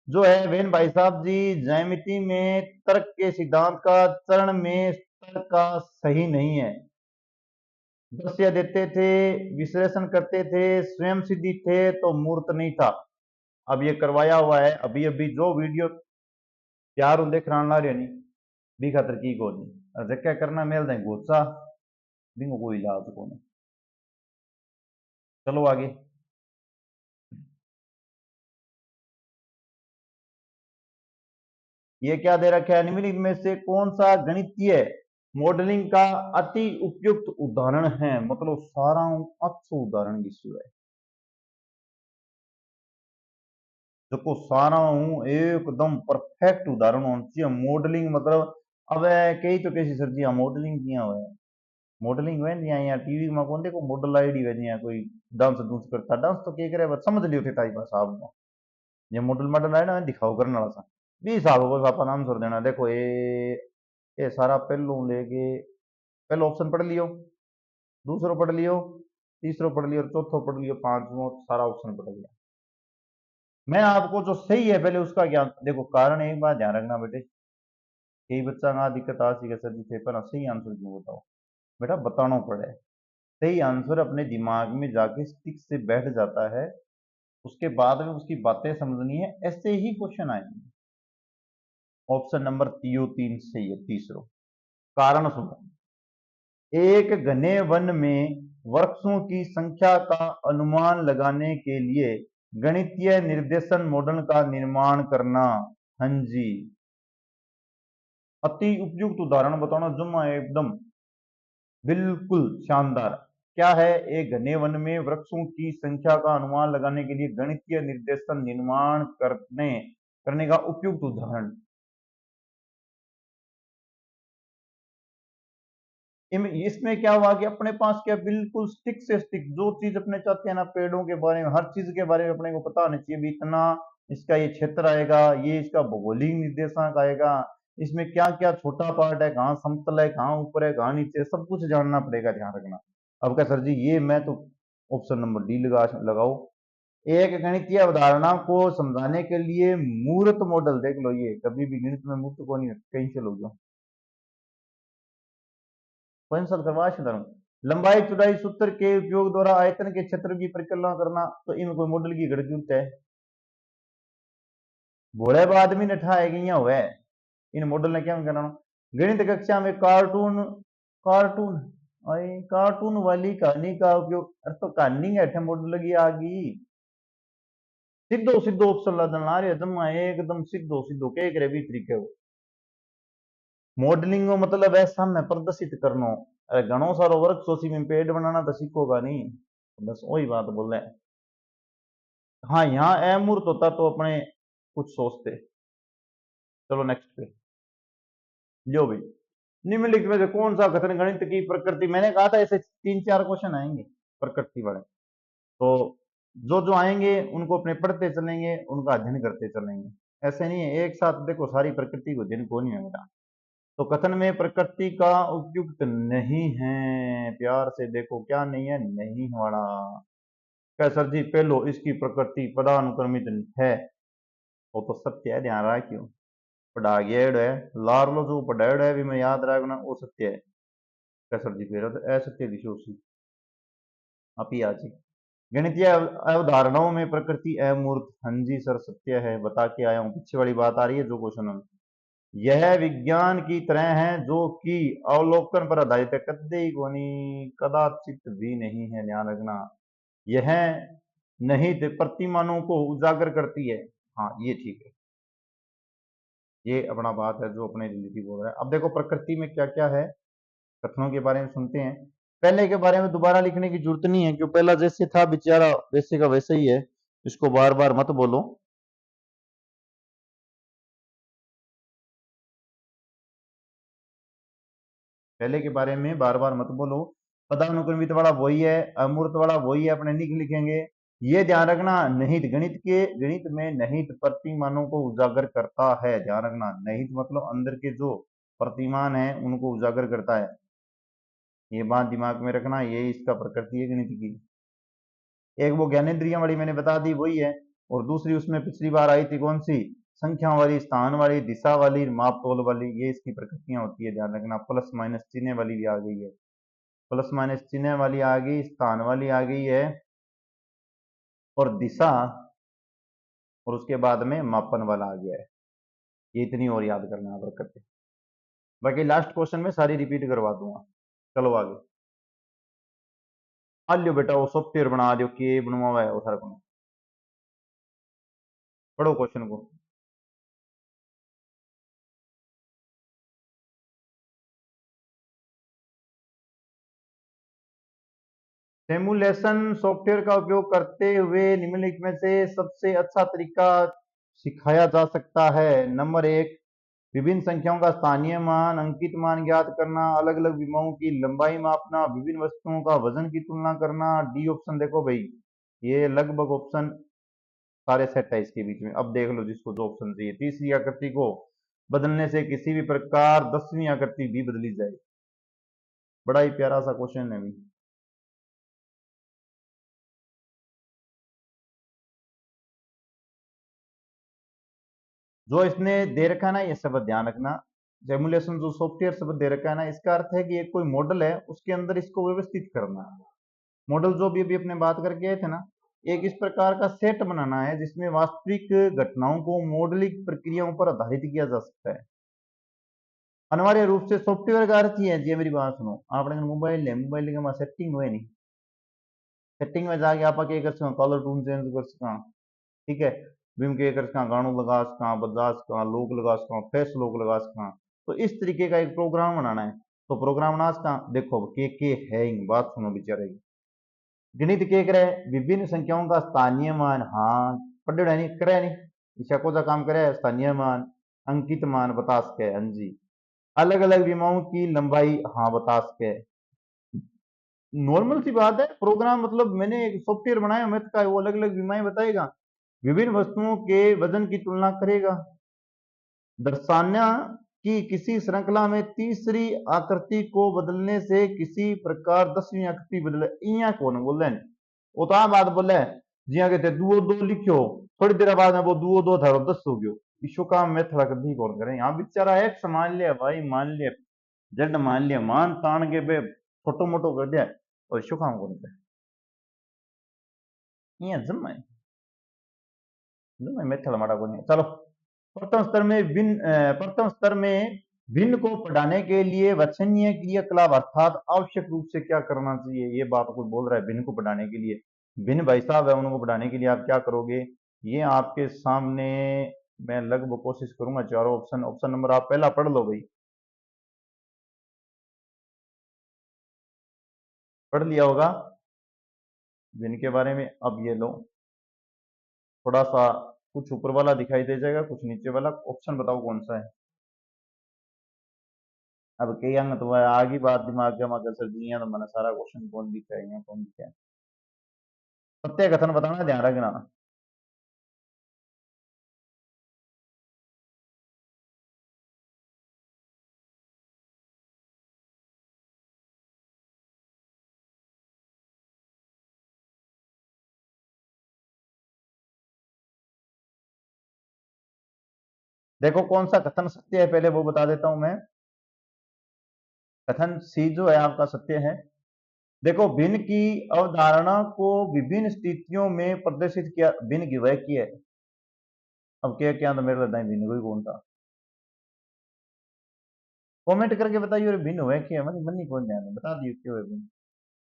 जो है वेन भाई साहब जी ज्यामिति में तर्क के सिद्धांत का चरण में तर्क का सही नहीं है। दृश्य देते थे, विश्लेषण करते थे, स्वयं सिद्धि थे तो मूर्त नहीं था। अब ये करवाया हुआ है अभी अभी जो वीडियो तैयार हूं देख रहा नहीं बी खातर की को नहीं क्या करना मेल दें गोचा बिंगो कोई इलाज को नहीं। चलो आगे। ये क्या दे रखा है, निम्नलिखित में से कौन सा गणितीय मॉडलिंग का अति उपयुक्त उदाहरण है? मतलब सारा अच्छा उदाहरण किसू है, देखो सारा हूं एकदम परफेक्ट उदाहरण होना चाहिए। मॉडलिंग मतलब अब कई तो कैसी सर जी मॉडलिंग किया हुआ है, मॉडलिंग वे दिया यहाँ टीवी में कौन देखो मॉडल आईडी वे दिया कोई डांस डूंस करता, डांस तो क्या करे बस समझ लियो थे ताई बस आप ये मॉडल मॉडल है ना दिखाओ करने वाला सा 20 साल को आपका नाम सर देना। देखो ये सारा पहलू लेके पहले ऑप्शन पढ़ लियो, दूसरो पढ़ लियो, तीसरो पढ़ लियो, चौथो पढ़ लियो, पांचवो सारा ऑप्शन पढ़ लिया। मैं आपको जो सही है पहले उसका ज्ञान देखो। कारण एक बात ध्यान रखना बेटे, कई बच्चा ना दिक्कत आ सी सर जी पेपर सही आंसर क्यों बताओ, बेटा बताना पड़े। सही आंसर अपने दिमाग में जाके स्टिक से बैठ जाता है, उसके बाद में उसकी बातें समझनी है, ऐसे ही क्वेश्चन आएंगे। ऑप्शन नंबर 3 सही है। तीसरो कारण सुनो, एक घने वन में वृक्षों की संख्या का अनुमान लगाने के लिए गणितीय निर्देशन मॉडल का निर्माण करना। हाँ जी, अति उपयुक्त उदाहरण बताना जुम्मा एकदम बिल्कुल शानदार। क्या है? एक घने वन में वृक्षों की संख्या का अनुमान लगाने के लिए गणितीय निर्देशन निर्माण करने का उपयुक्त उदाहरण। इसमें क्या हुआ कि अपने पास क्या बिल्कुल स्टिक से स्टिक जो चीज अपने चाहते हैं ना, पेड़ों के बारे में हर चीज के बारे में अपने को पता होना चाहिए भी इतना इसका ये क्षेत्र आएगा, ये इसका भौगोलिक निर्देशांक आएगा, इसमें क्या क्या छोटा पार्ट है, कहाँ समतल है, कहाँ ऊपर है, कहाँ नीचे है, सब कुछ जानना पड़ेगा, ध्यान रखना। अब क्या सर जी ये मैं तो ऑप्शन नंबर डी लगाओ। एक गणितीय अवधारणा को समझाने के लिए मूर्त मॉडल देख लो, ये कभी भी गणित में मूर्त को नहीं कहीं से लोग पंचल करवा धर्म। लंबाई चौड़ाई सूत्र के उपयोग द्वारा आयतन के क्षेत्र की परिकल्पना करना, तो इनमें कोई मॉडल की गणित है? भोले आदमी ने ठा है हुआ है, इन मॉडल ने क्या करना। गणित कक्षा में कार्टून कार्टून कार्टून वाली कहानी का उपयोग, अरे तो कहानी है मॉडल लगी आ गई। सीधो सीधो ऑप्शन ला रहे जमा एकदम सीधो सीधो कह करे भी तरीके हो। मॉडलिंग मतलब है सामने प्रदर्शित करना। अरे घणो सारो वर्क सोची में पेड़ बनाना तो सीखोगा नहीं, बस वही बात बोल रहे हैं। हाँ यहाँ अमूर्त होता तो अपने कुछ सोचते। चलो नेक्स्ट पे जो भी निम्नलिखित में से कौन सा कथन गणित की प्रकृति, मैंने कहा था ऐसे 3-4 क्वेश्चन आएंगे प्रकृति वाले, तो जो जो आएंगे उनको अपने पढ़ते चलेंगे, उनका अध्ययन करते चलेंगे। ऐसे नहीं है एक साथ देखो सारी प्रकृति को अध्ययन को नहीं होगा। तो कथन में प्रकृति का उपयुक्त नहीं है, प्यार से देखो क्या नहीं है, नहीं वाला। क्या सर जी पहलो इसकी प्रकृति पदानुक्रमित है, वो तो सत्य है, ध्यान रहा क्यों पढ़ा गया है लार लो जो पढ़ाया है भी मैं याद रखना वो सत्य है। क्या सर जी फिर तो असत्य दिशो सी आप ही आज गणितीय अवधारणाओं में प्रकृति अमूर्त। हाँ जी सर सत्य है, बता के आया हूं, पीछे वाली बात आ रही है जो क्वेश्चन में। यह विज्ञान की तरह है जो कि अवलोकन पर आधारित है, कदे कोनी कदाचित भी नहीं है, ध्यान रखना। यह नहीं प्रतिमानों को उजागर करती है, हाँ ये ठीक है, ये अपना बात है जो अपने रिलेटिव बोल रहा है। अब देखो प्रकृति में क्या क्या है, कथनों के बारे में सुनते हैं। पहले के बारे में दोबारा लिखने की जरूरत नहीं है, क्योंकि पहला जैसे था बेचारा वैसे का वैसे ही है, इसको बार बार मत बोलो। पहले के बारे में बार बार मत बोलो। पदानुक्रमित वाला वही है, अमूर्त वाला वही है, अपने लिखेंगे। ये ध्यान रखना, निहित गणित में निहित प्रतिमानों को उजागर करता है, ध्यान रखना। निहित मतलब अंदर के जो प्रतिमान है उनको उजागर करता है, ये बात दिमाग में रखना, ये इसका प्रकृति है गणित की। एक वो ज्ञानेन्द्रियां वाली मैंने बता दी वही है, और दूसरी उसमें पिछली बार आई थी कौन सी, संख्या वाली, स्थान वाली, दिशा वाली, माप तोल वाली, ये इसकी प्रकृतियां होती है, ध्यान रखना। प्लस माइनस चिन्ह वाली भी आ गई है, प्लस माइनस चिन्ह वाली आ गई, स्थान वाली आ गई है, और दिशा, और उसके बाद में मापन वाला आ गया है। ये इतनी और याद करना है प्रकृति, बाकी लास्ट क्वेश्चन में सारी रिपीट करवा दूंगा। चलो आगे आ लियो बेटा, वो सॉफ्टवेयर बना दियो कि बनवा हुआ है वो सारा को, पढ़ो क्वेश्चन को। सिमुलेशन सॉफ्टवेयर का उपयोग करते हुए निम्नलिखित में से सबसे अच्छा तरीका सिखाया जा सकता है। नंबर 1, विभिन्न संख्याओं का स्थानीय मान, अंकित मान ज्ञात करना, अलग अलग विमाओं की लंबाई मापना, विभिन्न वस्तुओं का वजन की तुलना करना। डी ऑप्शन देखो भाई, ये लगभग ऑप्शन सारे सेट है इसके बीच में। अब देख लो जिसको जो ऑप्शन चाहिए। तीसरी आकृति को बदलने से किसी भी प्रकार 10वीं आकृति भी बदली जाए। बड़ा ही प्यारा सा क्वेश्चन है भी। जो इसने दे रखा है ना, ये शब्द ध्यान रखना। सिमुलेशन जो सॉफ्टवेयर शब्द दे रखा है ना, इसका अर्थ है कि एक कोई मॉडल है, उसके अंदर इसको व्यवस्थित करना है। मॉडल जो भी अभी अपने बात करके आए थे ना, एक इस प्रकार का सेट बनाना है जिसमें वास्तविक घटनाओं को मॉडलिंग प्रक्रियाओं पर आधारित किया जा सकता है। अनिवार्य रूप से सॉफ्टवेयर का अर्थ ही है जी, मेरी बात सुनो, आपने मोबाइल है, मोबाइल के हमारा सेटिंग हुए नहीं, सेटिंग में जाके आप क्या कर सकते, कलर टून चेंज कर सकते, ठीक है, विम के कर सकते, गानों लगा सकते, बजा सकते, लोग लगा सकते, फेस लोग लगा सकते। तो इस तरीके का एक प्रोग्राम बनाना है। तो प्रोग्राम बना सकता, देखो के है, बात सुनो बेचारे, गणित के करे विभिन्न संख्याओं का स्थानीय मान, हाँ पढ़े नहीं करे नहीं, ईशा को जा काम करे, स्थानीय मान अंकित मान बता सके, हाँ जी, अलग अलग विमाओं की लंबाई, हाँ बता सके। नॉर्मल सी बात है, प्रोग्राम मतलब मैंने एक सॉफ्टवेयर बनाया मैथ का, वो अलग अलग विमाएं बताएगा, विभिन्न वस्तुओं के वजन की तुलना करेगा, दर्शाना कि किसी श्रृंखला में तीसरी आकृति को बदलने से किसी प्रकार 10वीं आकृति बदले, इया कौन बोले, वो तो आ बात बोले, जिया कहते दुओ दो लिखो, थोड़ी देर बाद में वो दुओ दो थारो 10 हो गयो, इशो काम में थोड़ा कभी कौन करे, यहाँ बेचारा एक्स मान लिया भाई, मान लिया जेड, मान लिया, मान तान के बे छोटो मोटो कर दिया, और इशो काम कौन करे, इया जम है, मेथड हमारा को नहीं। चलो, प्रथम स्तर में प्रथम स्तर में भिन्न को पढ़ाने के लिए वांछनीय क्रियाकलाप अर्थात आवश्यक रूप से क्या करना चाहिए, ये बात को बोल रहा है, भिन्न को पढ़ाने के लिए, भिन्न भाई साहब है, उनको पढ़ाने के लिए आप क्या करोगे, ये आपके सामने मैं लगभग कोशिश करूंगा चारों ऑप्शन, ऑप्शन नंबर आप पहला पढ़ लो भाई, पढ़ लिया होगा भिन्न के बारे में। अब ये लो, थोड़ा सा कुछ ऊपर वाला दिखाई दे जाएगा, कुछ नीचे वाला, ऑप्शन बताओ कौन सा है। अब कई अंग तो आगे बात दिमाग जमा कर सकती है, तो मैंने सारा क्वेश्चन कौन दिखा है, यहाँ कौन दिखा है, सत्य कथन बताना, ध्यान रखना। देखो कौन सा कथन सत्य है, पहले वो बता देता हूं मैं। कथन सी जो है आपका सत्य है। देखो, भिन्न की अवधारणा को विभिन्न स्थितियों में प्रदर्शित किया, भिन्न की वह की है, अब क्या क्या तो मेरे लगता है भिन्न कोई कौन था, कमेंट करके बताइए, और भिन्न हुआ क्या है, मन मन नहीं कौन ध्यान बता दिए क्यों है भिन्न।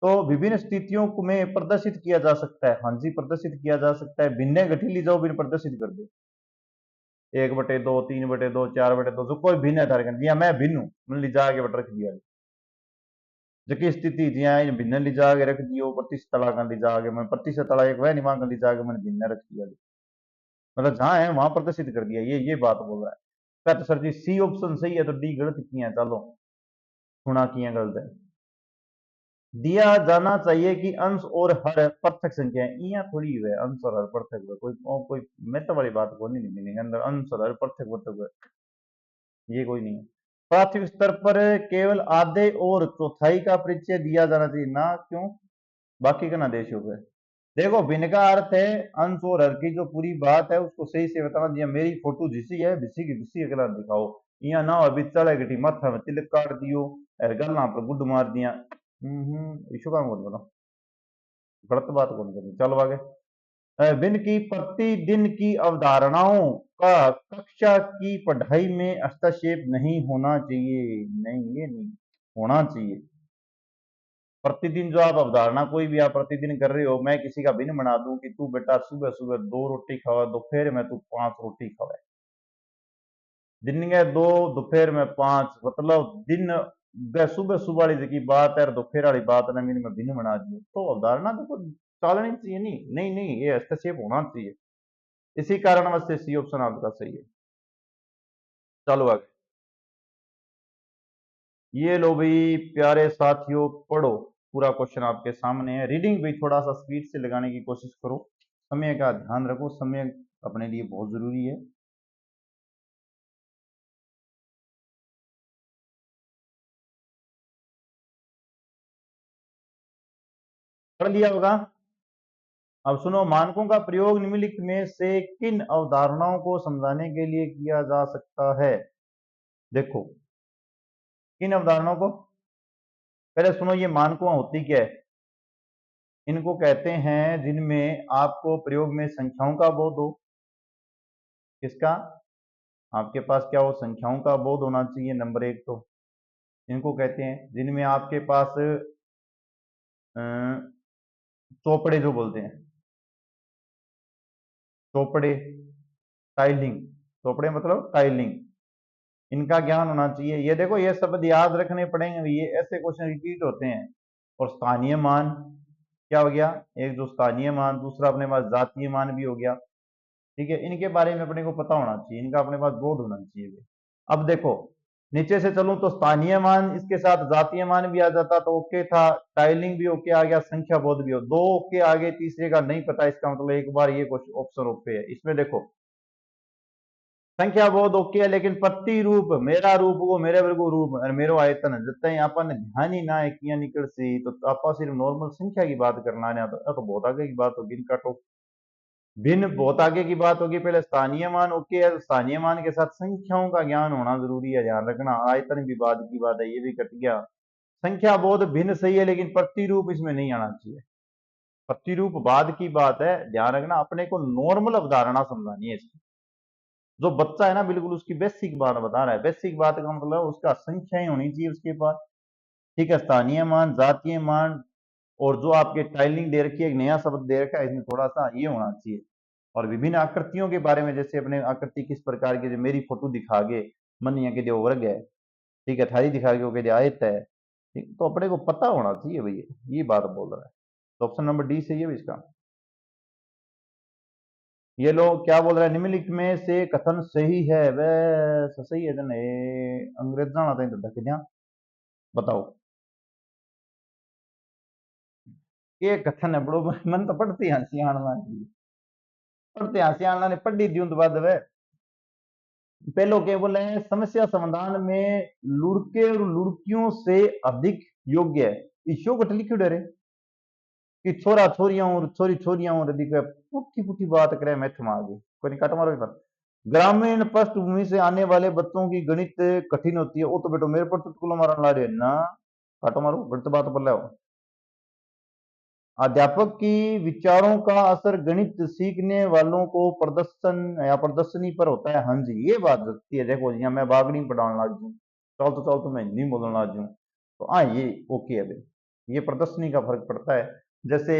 तो विभिन्न स्थितियों में प्रदर्शित किया जा सकता है, हाँ जी प्रदर्शित किया जा सकता है, भिन्न घटी ली जाओ भिन्न प्रदर्शित कर दे, 1/2, 3/2, 4/2, जो कोई भिन्न है, जिया मैं भिन्न हूं, मैंने ली जाके बट रख दिया, जबकि स्थिति जिया भिन्न ली जाके रख दियो, प्रतिशत तला का ली जाके मैं प्रतिशत तला एक वह निमा ली जाके मैंने भिन्न रख दिया, मतलब जहां है वहां प्रदर्शित कर दिया, ये बात बोल रहा है। कहते सर जी सी ऑप्शन सही है, तो डी गलत किया, चलो सुना किया गलत है। दिया जाना चाहिए कि अंश और हर पृथक संख्या है, यहाँ थोड़ी है अंश और हर पृथक है, कोई मेहता वाली बात को नहीं मिलेंगे अंदर, अंश और हर पृथक पृथक ये कोई नहीं है। प्राथमिक स्तर पर केवल आधे और चौथाई का परिचय दिया जाना चाहिए ना, क्यों, बाकी का ना देश हो गए। देखो, भिन्न का अर्थ है अंश और हर की जो पूरी बात है उसको सही से बताना दिया, मेरी फोटो जिसी है भिसी की भिसी अगला दिखाओ, यहाँ ना अभी चले गटी माथा में तिलक काट दियो, गला पर गुड मार दिया, इशू काम बोल बोलो, गलत बात कौन करी, चलो आगे। भिन्न की प्रतिदिन की अवधारणाओं का कक्षा की पढ़ाई में हस्तक्षेप नहीं होना चाहिए, नहीं ये नहीं होना चाहिए। प्रतिदिन जो आप अवधारणा कोई भी आप प्रतिदिन कर रहे हो, मैं किसी का भिन्न बना दूं कि तू बेटा सुबह सुबह 2 रोटी खावा, दोपहर में तू 5 रोटी खावा, दिन में 2 दोपहर में 5, मतलब दिन सुबह सुबह वाली की बात है और दोपहर वाली बात है, मैंने मैं भिन्न बना दी, तो अवधारणा तो टालनी चाहिए, नहीं नहीं नहीं, ये हस्तक्षेप होना चाहिए, इसी कारणवश से सी ऑप्शन आपका सही है। चलो आगे, ये लो भाई प्यारे साथियों, पढ़ो, पूरा क्वेश्चन आपके सामने है, रीडिंग भी थोड़ा सा स्पीड से लगाने की कोशिश करो, समय का ध्यान रखो, समय अपने लिए बहुत जरूरी है। पढ़ लिया होगा। अब सुनो, मानकों का प्रयोग निम्नलिखित में से किन अवधारणाओं को समझाने के लिए किया जा सकता है? देखो, किन अवधारणाओं को, पहले सुनो, ये मानकों होती क्या है? इनको कहते हैं जिनमें आपको प्रयोग में संख्याओं का बोध हो। किसका? आपके पास क्या हो? संख्याओं का बोध होना चाहिए, नंबर एक तो। इनको कहते हैं जिनमें आपके पास चौपड़े जो बोलते हैं, चौपड़े, टाइलिंग, चौपड़े मतलब टाइलिंग, इनका ज्ञान होना चाहिए। ये देखो, ये शब्द याद रखने पड़ेंगे, ये ऐसे क्वेश्चन रिपीट होते हैं। और स्थानीय मान क्या हो गया? एक जो स्थानीय मान, दूसरा अपने पास जातीय मान भी हो गया। ठीक है, इनके बारे में अपने को पता होना चाहिए, इनका अपने पास बोध होना चाहिए। अब देखो, नीचे से चलूं तो स्थानीय मान, इसके साथ जातीय मान भी आ जाता तो ओके था, टाइलिंग भी ओके आ गया, संख्या बोध भी हो, दो ओके आगे, तीसरे का नहीं पता, इसका मतलब एक बार ये कुछ ऑप्शन ओके है। इसमें देखो, संख्या बोध ओके है, लेकिन प्रतिरूप, मेरा रूप वो मेरे वर्गो रूप और मेरो आयतन, जब अपन ध्यान ही ना है किया निकल सी, तो आप सिर्फ नॉर्मल संख्या की बात करना है तो बहुत आगे की बात होगी। इनका तो भिन्न बहुत आगे की बात होगी। पहले स्थानीय मान ओके है, स्थानीय मान के साथ संख्याओं का ज्ञान होना जरूरी है, ध्यान रखना। आयतन भी बाद की बात है, ये भी कट गया। संख्या बोध भिन्न सही है, लेकिन प्रतिरूप इसमें नहीं आना चाहिए। प्रतिरूप बाद की बात है, ध्यान रखना। अपने को नॉर्मल अवधारणा समझानी है इसकी। जो बच्चा है ना, बिल्कुल उसकी बेसिक बात बता रहा है। बेसिक बात का मतलब उसका संख्याएं होनी चाहिए उसके पास। ठीक है, स्थानीय मान, जातीय मान, और जो आपके टाइलिंग दे रखी है, एक नया शब्द दे रखा है, इसमें थोड़ा सा ये होना चाहिए। और विभिन्न आकृतियों के बारे में, जैसे अपने आकृति किस प्रकार की, जो मेरी फोटो दिखा के मन यहाँ के जो वर्ग है, ठीक है, थारी दिखा के वो आयत है, ठीक, तो अपने को पता होना चाहिए भैया, ये बात बोल रहा है। तो ऑप्शन नंबर डी सही है भी इसका। ये लोग क्या बोल रहे हैं? निम्नलिखित में से कथन सही है? वह सही है जन, अंग्रेजा ना तो ढक दिया। बताओ, ये कथन है बड़ो, मन तो पढ़ती हंसी आना, पढ़ते हंसी आना ने पढ़ी दियो तो बाद में। पहलो क्या बोले हैं? समस्या समाधान में लुड़के और लुड़कियों से अधिक योग्य है। ईशो कट लिखियो रे कि छोरा छोरियां और छोरी छोरियां और अधिक पुठी पुठी बात करे, मैथ में आ गई, कोई नहीं, काटो मारो पर। ग्रामीण पृष्ठभूमि से आने वाले बच्चों की गणित कठिन होती है। वो तो बेटो मेरे पर चुटकुला मारने ला रहे ना, काटो मारो, गणित बात बोल रहे हो। अध्यापक की विचारों का असर गणित सीखने वालों को प्रदर्शन या प्रदर्शनी पर होता है। हाँ जी, ये बात लगती है। देखो जी, मैं बागड़ी पढ़ाने लग जाऊँ, चल तो मैं हिंदी बोलने लग जाऊँ, तो हाँ ये ओके है भाई, ये प्रदर्शनी का फर्क पड़ता है। जैसे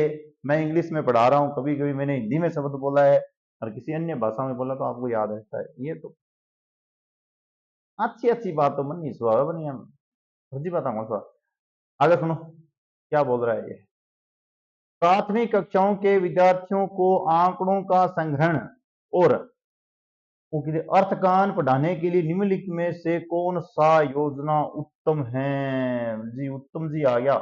मैं इंग्लिश में पढ़ा रहा हूँ, कभी कभी मैंने हिंदी में शब्द बोला है और किसी अन्य भाषा में बोला तो आपको याद रहता है। ये तो अच्छी अच्छी बात तो मन नहीं सुहा है बनी, सच्ची बात है। आगे सुनो क्या बोल रहा है ये। प्राथमिक कक्षाओं के विद्यार्थियों को आंकड़ों का संग्रहण और अर्थकान पढ़ाने के लिए निम्नलिखित में से कौन सा योजना उत्तम है? जी उत्तम जी आ गया।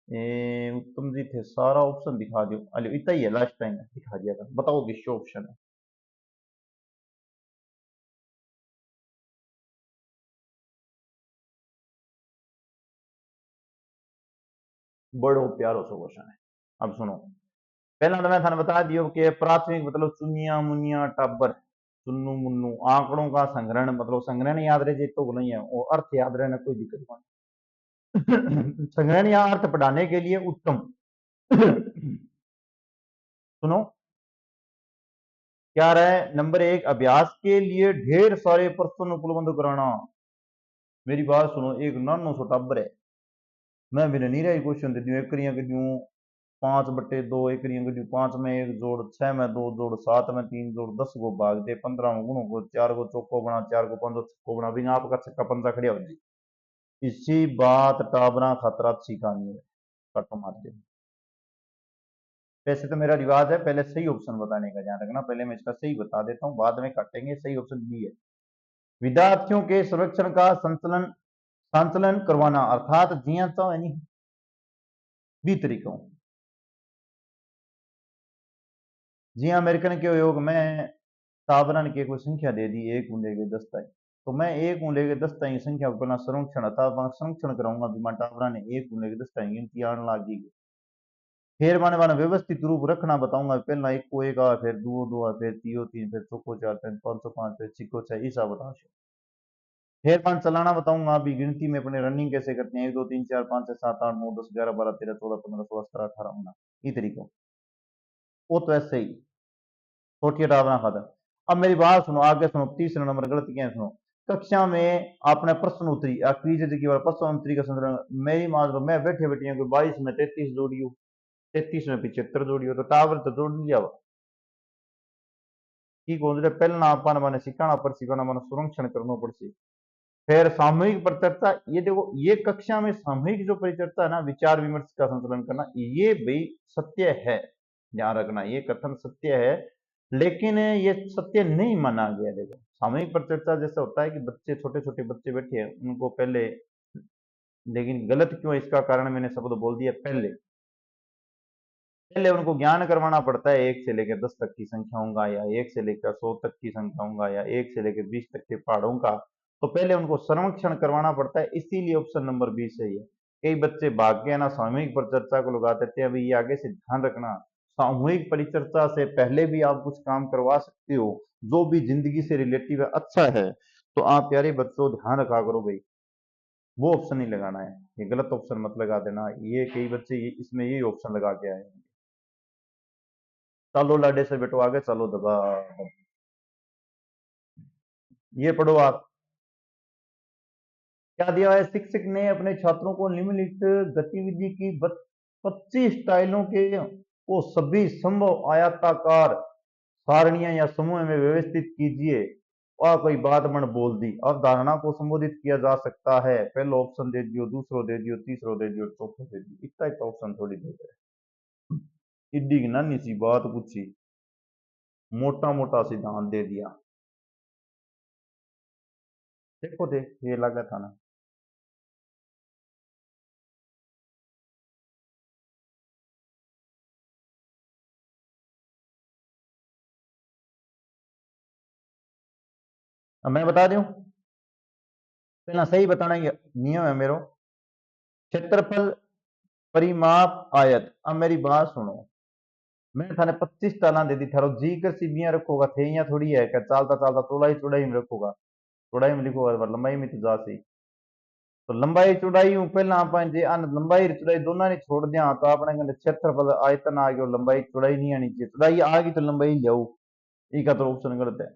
उत्तम जी थे, सारा ऑप्शन दिखा दो। अरे इतना ही है, लास्ट टाइम दिखा दिया था, बताओ किस ऑप्शन है। बड़ो प्यारो सो क्वेश्चन है। अब सुनो, पहला तो मैं थाने बता दियो कि प्राथमिक मतलब चुनिया मुनिया टाबर, चुन्नू मुन्नू, आंकड़ों का संग्रहण मतलब संग्रहण याद रहे तो नहीं है, और अर्थ याद रहना कोई दिक्कत नहीं। संग्रहण या अर्थ पढ़ाने के लिए उत्तम। सुनो क्या रहा है? नंबर एक, अभ्यास के लिए ढेर सारे प्रश्न उपलब्ध कराना। मेरी बात सुनो, एक नानो सो टाबर है, मैं भी नहीं रही क्वेश्चन दे दूं, एकरियां कर दूं 5/2, एकरियां कर दूं 5 में 1 जोड़, 6 में 2 जोड़, 7 में 3 जोड़, 10 को भाग दे, 15 में गुणों को, 4 को चौको बना, 4 को पंजो छक्को बना, भी आपका छक्का पंजा खड़िया हो जी। इसी बात टाबरा खतरा सीखानी है, कट मार दे। वैसे तो मेरा रिवाज है पहले सही ऑप्शन बताने का, ध्यान रखना, पहले मैं इसका सही बता देता हूँ, बाद में काटेंगे। सही ऑप्शन बी है। विद्यार्थियों के संरक्षण का संचलन संचलन करवाना, अर्थात जिया तो है नहीं बी तरीकों, जी अमेरिकन के योग में सावरण के कोई संख्या दे दी 1 को लेके 10 तक, तो मैं 1 को लेके 10 तक संख्या को अपना संरक्षण था, संरक्षण कराऊंगा, विमान टावरा ने 1 को लेके 10 तक गिनती आने लगी। फिर माने माने व्यवस्थित रूप रखना बताऊंगा, पहला एक को एक आ, फिर दो दो आ, फिर तीयो तीन, फिर चौको चार, फिर पांचों पांच, फिर छिको छह, ऐसा बताओ। फिर मान चलाना बताऊंगा, अभी गिनती में अपने रनिंग कैसे करते हैं, एक दो तीन चार पाँच छह सात आठ नौ दस ग्यारह बारह तेरह चौदह पंद्रह सोलह सत्रह अठारह उन्नीस, ये तरीका वो तो ऐसे ही छोटी हटावना खाता। अब मेरी बात सुनो, आगे सुनो, तीसरा नंबर गलत क्या है सुनो। कक्षा में आपने प्रश्न उत्तरी क्विज की बार प्रश्न उत्तरी का संदर्भ, मेरी मान लो मैं बैठे बैठे कोई 22 में 33 जोड़ियो, 33 में 75 जोड़ियो, तो टावर तो जोड़ लिया की कौन पहला अपन मैंने सिखाना पड़सी, मैंने संरक्षण करना पड़सी। फिर सामूहिक परिचर्चा, ये देखो ये कक्षा में सामूहिक जो परिचर्चा है ना, विचार विमर्श का संचालन करना, ये भाई सत्य है, ध्यान रखना ये कथन सत्य है, लेकिन ये सत्य नहीं माना गया। देखो सामूहिक परिचर्चा जैसा होता है कि बच्चे छोटे छोटे बच्चे बैठे हैं उनको पहले, लेकिन गलत क्यों है इसका कारण मैंने शब्द बोल दिया पहले। पहले उनको ज्ञान करवाना पड़ता है 1 से लेकर 10 तक की संख्याओं का, या 1 से लेकर 100 तक की संख्याओं का, या 1 से लेकर 20 तक के पहाड़ों का। तो पहले उनको संरक्षण करवाना पड़ता है, इसीलिए ऑप्शन नंबर 20 सही है। कई बच्चे भाग के ना सामूहिक परिचर्चा को लगा देते हैं, अभी ये आगे से ध्यान रखना, सामूहिक परिचर्चा से पहले भी आप कुछ काम करवा सकते हो जो भी जिंदगी से रिलेटिव है, अच्छा है। तो आप प्यारे बच्चों ध्यान रखा करो भाई, वो ऑप्शन नहीं लगाना है, ये गलत ऑप्शन मत लगा देना। ये कई बच्चे इसमें यही ऑप्शन लगा के आए हैं। चलो लाडे से बेटो आगे चलो दबा, ये पढ़ो आप। क्या दिया है, शिक्षक ने अपने छात्रों को निम्नलिखित गतिविधि की 25 स्टाइलों के को सभी संभव आयताकार सारणियां या समूह में व्यवस्थित कीजिए और कोई बात मन बोल दी। अवधारणा को संबोधित किया जा सकता है, पहला ऑप्शन दे दियो, दूसरो दे दियो, तीसरो दे दियो, चौथो दे दियो, इतना एक ऑप्शन थोड़ी दे दे, इड्डी की नानी सी बात पूछी, मोटा मोटा सिद्धांत दे दिया। देखो देख ये लगा था ना। अब मैं बता दूं, पहला सही बताना ये नियम है मेरो। क्षेत्रफल, परिमाप, आयत। अब मेरी बात सुनो, मैं थाने 25 टाला दे दी, थारो जी कर सीबियां रखोगा थे या थोड़ी है क्या, चालता चालता चौड़ाई चौड़ाई में रखोगा, चौड़ाई में लिखोगा पर लंबाई में तो जा सी। तो लंबाई चौड़ाई हूं पहला अपन जे अन लंबाई चौड़ाई दोनों ने छोड़ दिया, तो अपने कहते क्षेत्रफल आयतन आ गयो, लंबाई चौड़ाई नहीं आनी चाहिए, चौड़ाई आ गई तो लंबाई जाऊ, एक तो ऑप्शन गलत है।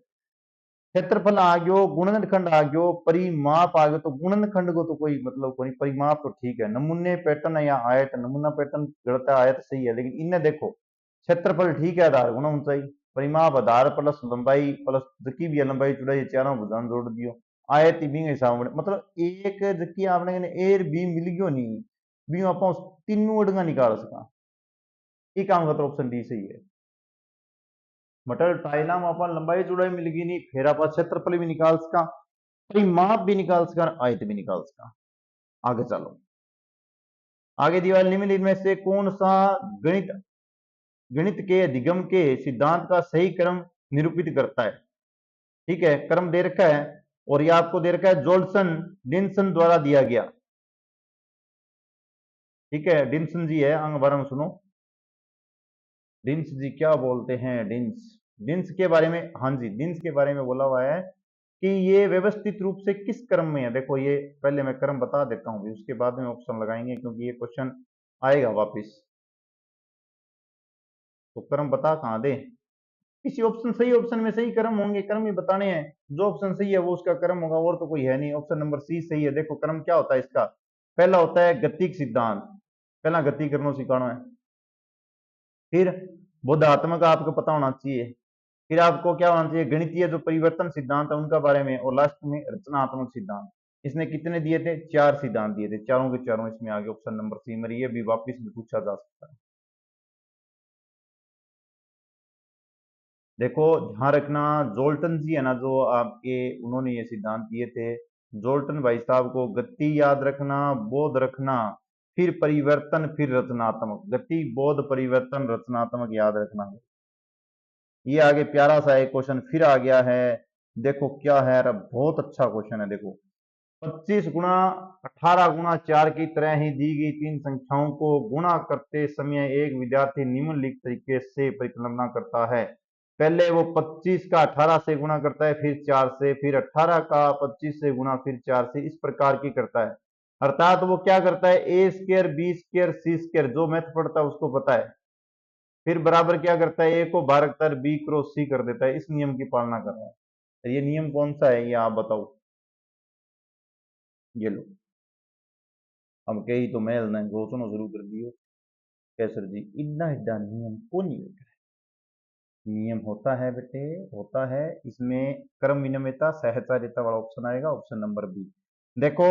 क्षेत्रफल आ गयो, गुणनखंड आ गयो, परिमाप आ गयो, तो गुणनखंड को तो कोई मतलब कोई, परिमाप तो ठीक है, नमूने पैटर्न या आयत, नमूना पैटर्न गलत है, आयत सही है, लेकिन इन्हें देखो क्षेत्रफल ठीक है, आधार गुना ऊंचाई, परिमाप आधार प्लस लंबाई प्लस जकी भी है लंबाई चौड़ाई चारों भुजान जोड़ दियो, आयत भी हिसाब में मतलब एक जकी आपने एर बी मिल गयो नहीं, बी आप तीनों अड़गा निकाल सका, ये काम का तो ऑप्शन डी सही है। मतलब टाइला में अपन लंबाई चौड़ाई मिल गई नहीं, फिर आप क्षेत्रफल भी निकाल सका, परिमाप भी निकाल सका, आयत भी निकाल सका। आगे चलो, आगे दीवार निम्नलिखित में से कौन सा गणित गणित के अधिगम के सिद्धांत का सही क्रम निरूपित करता है। ठीक है, क्रम दे रखा है और ये आपको दे रखा है जोल्सन डिनसन द्वारा दिया गया। ठीक है, डिनसन जी है, अंग बारह में सुनो, डिंस जी क्या बोलते हैं, डिंस, डिंस के बारे में, हाँ जी डिंस के बारे में बोला हुआ है कि ये व्यवस्थित रूप से किस क्रम में है। देखो ये पहले मैं क्रम बता देता हूँ, उसके बाद में ऑप्शन लगाएंगे क्योंकि ये क्वेश्चन आएगा वापिस, तो क्रम बता कहाँ दे, किसी ऑप्शन सही ऑप्शन में सही क्रम होंगे, क्रम ही बताने हैं, जो ऑप्शन सही है वो उसका क्रम होगा, और तो कोई है नहीं। ऑप्शन नंबर सी सही है। देखो क्रम क्या होता है इसका, पहला होता है गतिक सिद्धांत, पहला गति करना सिखाना है, फिर बोधात्मक आपको पता होना चाहिए, फिर आपको क्या होना चाहिए, गणितीय जो परिवर्तन सिद्धांत है उनका बारे में, और लास्ट में रचनात्मक सिद्धांत। इसने कितने दिए थे, 4 सिद्धांत दिए थे, चारों के चारों इसमें आगे ऑप्शन नंबर सी में, ये भी वापिस भी पूछा जा सकता है। देखो ध्यान रखना, जोल्टन जी है ना जो आपके, उन्होंने ये सिद्धांत दिए थे, जोल्टन भाई साहब को गति याद रखना, बोध रखना, फिर परिवर्तन, फिर रचनात्मक, गति बोध परिवर्तन रचनात्मक याद रखना। ये आगे प्यारा सा एक क्वेश्चन फिर आ गया है, देखो क्या है, बहुत अच्छा क्वेश्चन है देखो। 25 गुणा 18 गुणा 4 की तरह ही दी गई तीन संख्याओं को गुणा करते समय एक विद्यार्थी निम्नलिखित तरीके से परिकल्पना करता है। पहले वो 25 का 18 से गुणा करता है, फिर 4 से, फिर 18 का 25 से गुणा, फिर 4 से, इस प्रकार की करता है। अर्थात वो क्या करता है, ए स्क्वायर बी स्क्वायर सी स्क्वायर, जो मैथ पढ़ता है उसको पता है। फिर बराबर क्या करता है, ए को बाहर रखता है, बी क्रॉस सी कर देता है। इस नियम की पालना कर रहा है। ये नियम कौन सा है, ये आप बताओ। ये लो, अब कई तो मेल ने घोषणा शुरू कर दियो कैसर जी, इतना एडा नियम को नहीं होता है। नियम होता है बेटे, होता है। इसमें क्रम विनिमयता सहचारिता वाला ऑप्शन आएगा, ऑप्शन नंबर बी। देखो,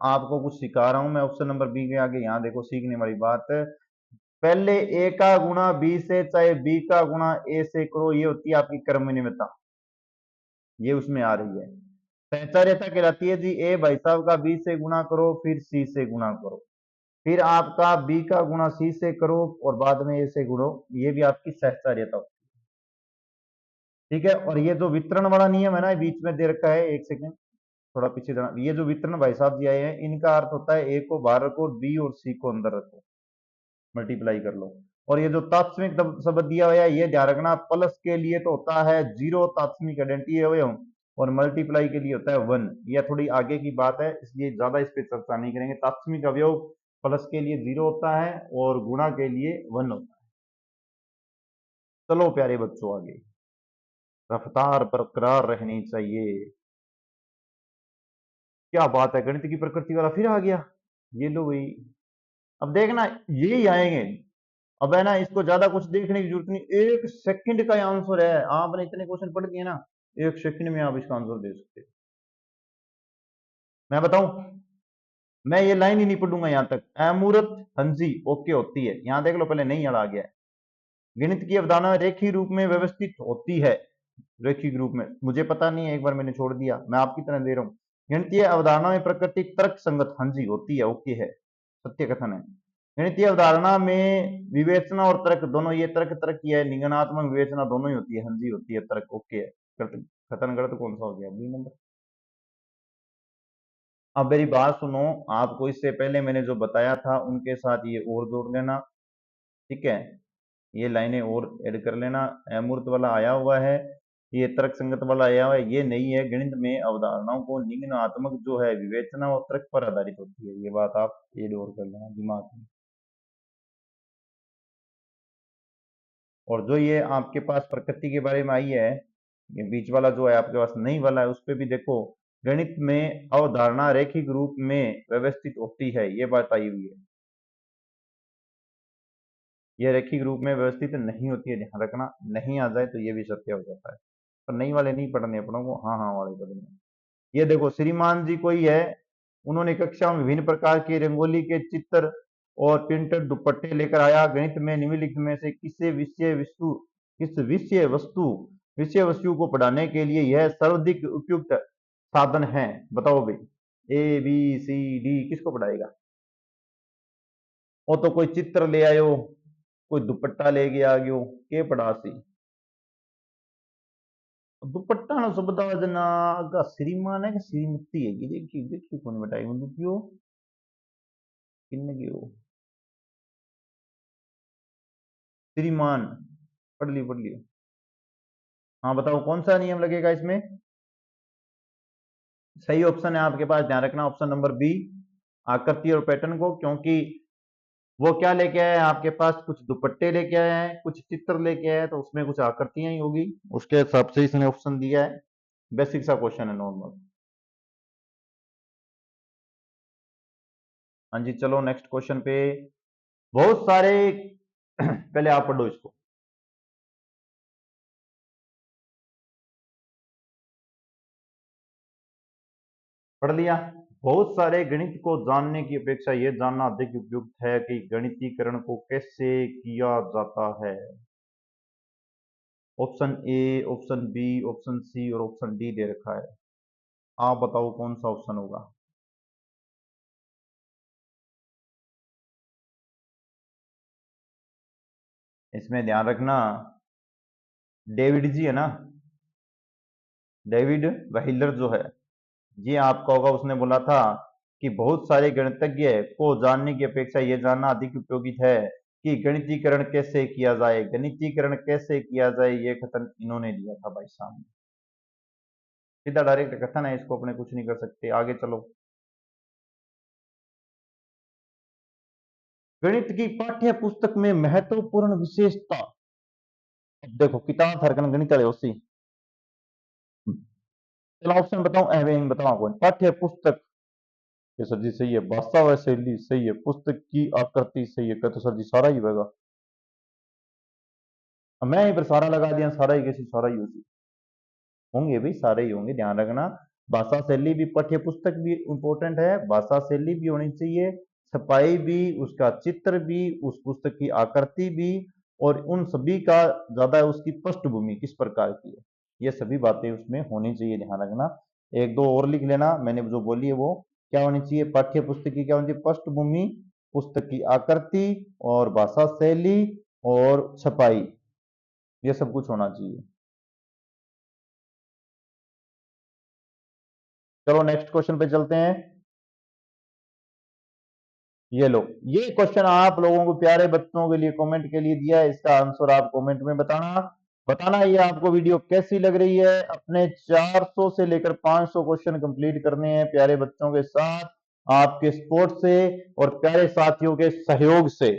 आपको कुछ सिखा रहा हूं मैं। ऑप्शन नंबर बी के आगे यहाँ देखो सीखने वाली बात। पहले ए का गुणा बी से, चाहे बी का गुणा ए से करो, ये होती है आपकी क्रम विनिमयता। ये उसमें आ रही है। सहचारिता कहलाती है जी, ए भाई साहब का बी से गुणा करो, फिर सी से गुणा करो, फिर आपका बी का गुणा सी से करो, और बाद में ए से गुणो। ये भी आपकी सहचार्यता होती है। ठीक है। और ये जो वितरण वाला नियम है ना, बीच में दे रखा है, एक सेकेंड थोड़ा पीछे जाना। ये जो वितरण भाई साहब जी आए हैं, इनका अर्थ होता है ए को बाहर रखो, बी और सी को अंदर रखो, मल्टीप्लाई कर लो। और ये जो तात्समिक शब्द दिया हुआ है, ये ध्यान रखना, प्लस के लिए तो होता है जीरो तात्समिक आइडेंटिटी अवयव, और मल्टीप्लाई के लिए होता है वन। यह थोड़ी आगे की बात है, इसलिए ज्यादा इस पर चर्चा नहीं करेंगे। तात्समिक अवयव प्लस के लिए जीरो होता है और गुणा के लिए वन होता है। चलो प्यारे बच्चों, आगे रफ्तार बरकरार रहनी चाहिए। क्या बात है, गणित की प्रकृति वाला फिर आ गया। ये लो भाई, अब देखना यही आएंगे। अब है ना, इसको ज्यादा कुछ देखने की जरूरत नहीं, एक सेकंड का आंसर है। आपने इतने क्वेश्चन पढ़ दिए ना, एक सेकंड में आप इसका आंसर दे सकते हो। मैं बताऊं, मैं ये लाइन ही नहीं पढ़ूंगा यहां तक। अमूर्त हंसी ओके होती है, यहां देख लो, पहले नहीं अड़ा गया है। गणित की अवधारणा रेखीय रूप में व्यवस्थित होती है। रेखिक रूप में मुझे पता नहीं है, एक बार मैंने छोड़ दिया, मैं आपकी तरह दे रहा हूं। गणितीय अवधारणा में प्रकृति तर्क संगत हंसी होती है, ओके है, सत्य कथन है। गणितीय अवधारणा में विवेचना और तर्क दोनों, ये तर्क तर्क की है, निगमनात्मक विवेचना दोनों ही होती है, हंसी होती है, तर्क ओके है। कथन गलत कौन सा हो गया, बी नंबर। अब मेरी बात सुनो, आपको इससे पहले मैंने जो बताया था उनके साथ ये और जोड़ लेना। ठीक है, ये लाइनें और ऐड कर लेना। अमूर्त वाला आया हुआ है, ये तर्क संगत वाला आया हुआ है, ये नहीं है। गणित में अवधारणाओं को निम्नात्मक जो है विवेचना और तर्क पर आधारित होती है, ये बात आप ऐड और कर लेना दिमाग में। और जो ये आपके पास प्रकृति के बारे में आई है, ये बीच वाला जो है आपके पास नहीं वाला है, उस पर भी देखो, गणित में अवधारणा रैखिक रूप में व्यवस्थित होती है, ये बात आई हुई है। ये रैखिक रूप में व्यवस्थित नहीं होती है, ध्यान रखना। नहीं आ जाए तो ये भी सत्य हो जाता है। पर नहीं वाले नहीं पढ़ने अपनों को, हाँ हाँ वाले पढ़ने। ये देखो, श्रीमान जी कोई है, उन्होंने कक्षा में विभिन्न प्रकार के रंगोली के चित्र और प्रिंटेड दुपट्टे लेकर आया। गणित में निम्नलिखित में से किस विषय वस्तु को पढ़ाने के लिए यह सर्वाधिक उपयुक्त साधन है, बताओ भाई। ए बी सी डी किसको पढ़ाएगा। वो तो कोई चित्र ले आयो, कोई दुपट्टा लेके आ गयो, के पढ़ा सी। दुपट्टा ना शब्द जना का श्रीमान है कि श्रीमती है, देखिए देखिए कौन बताई दुखियो किन्न की हो। श्रीमान, पढ़ लियो। हाँ बताओ कौन सा नियम लगेगा इसमें। सही ऑप्शन है आपके पास, ध्यान रखना, ऑप्शन नंबर बी, आकृति और पैटर्न को। क्योंकि वो क्या लेके आया है आपके पास, कुछ दुपट्टे लेके आया है, कुछ चित्र लेके आया है, तो उसमें कुछ आकृतियां ही होगी, उसके हिसाब से इसने ऑप्शन दिया है। बेसिक सा क्वेश्चन है, नॉर्मल। हाँ जी, चलो नेक्स्ट क्वेश्चन पे। बहुत सारे पहले आप पढ़ो इसको। पढ़ लिया। बहुत सारे गणित को जानने की अपेक्षा यह जानना अधिक उपयुक्त है कि गणितीकरण को कैसे किया जाता है। Option a, option b, option c और ऑप्शन डी दे रखा है। आप बताओ कौन सा ऑप्शन होगा। इसमें ध्यान रखना, डेविड जी है ना, डेविड व्हीलर जो है, ये आपका होगा, उसने बोला था कि बहुत सारे गणितज्ञ को जानने की अपेक्षा ये जानना अधिक उपयोगी है कि गणितीकरण कैसे किया जाए, गणितीकरण कैसे किया जाए, ये कथन इन्होंने दिया था भाई साहब। सीधा डायरेक्ट कथन है, इसको अपने कुछ नहीं कर सकते। आगे चलो। गणित की पाठ्य पुस्तक में महत्वपूर्ण विशेषता। अब देखो किताब थरकन गणित वाले उसी। चलो ऑप्शन बताऊं, एवें बताओ आपको। पाठ्य पुस्तक, ये सर जी सही है। भाषा व शैली सही है। पुस्तक की आकृति सही है। कहते सर जी सारा ही होगा। अब मैं यहीं पर सारा लगा दिया, सारा ही कैसे, सारा ही उसी होंगे भाई, सारे ही होंगे, ध्यान रखना। भाषा शैली भी, पाठ्य पुस्तक भी इंपॉर्टेंट है, भाषा शैली भी होनी चाहिए, छपाई भी, उसका चित्र भी, उस पुस्तक की आकृति भी, और उन सभी का ज्यादा उसकी पृष्ठभूमि किस प्रकार की है, ये सभी बातें उसमें होनी चाहिए, ध्यान रखना। एक दो और लिख लेना, मैंने जो बोली है वो क्या होनी चाहिए। पाठ्य पुस्तक की क्या होनी चाहिए, पृष्ठभूमि, पुस्तक की आकृति, और भाषा शैली, और छपाई, ये सब कुछ होना चाहिए। चलो नेक्स्ट क्वेश्चन पे चलते हैं। ये लो, ये क्वेश्चन आप लोगों को, प्यारे बच्चों के लिए कमेंट के लिए दिया है, इसका आंसर आप कमेंट में बताना। बताना ये आपको वीडियो कैसी लग रही है। अपने 400 से लेकर 500 क्वेश्चन कंप्लीट करने हैं प्यारे बच्चों के साथ, आपके सपोर्ट से और प्यारे साथियों के सहयोग से।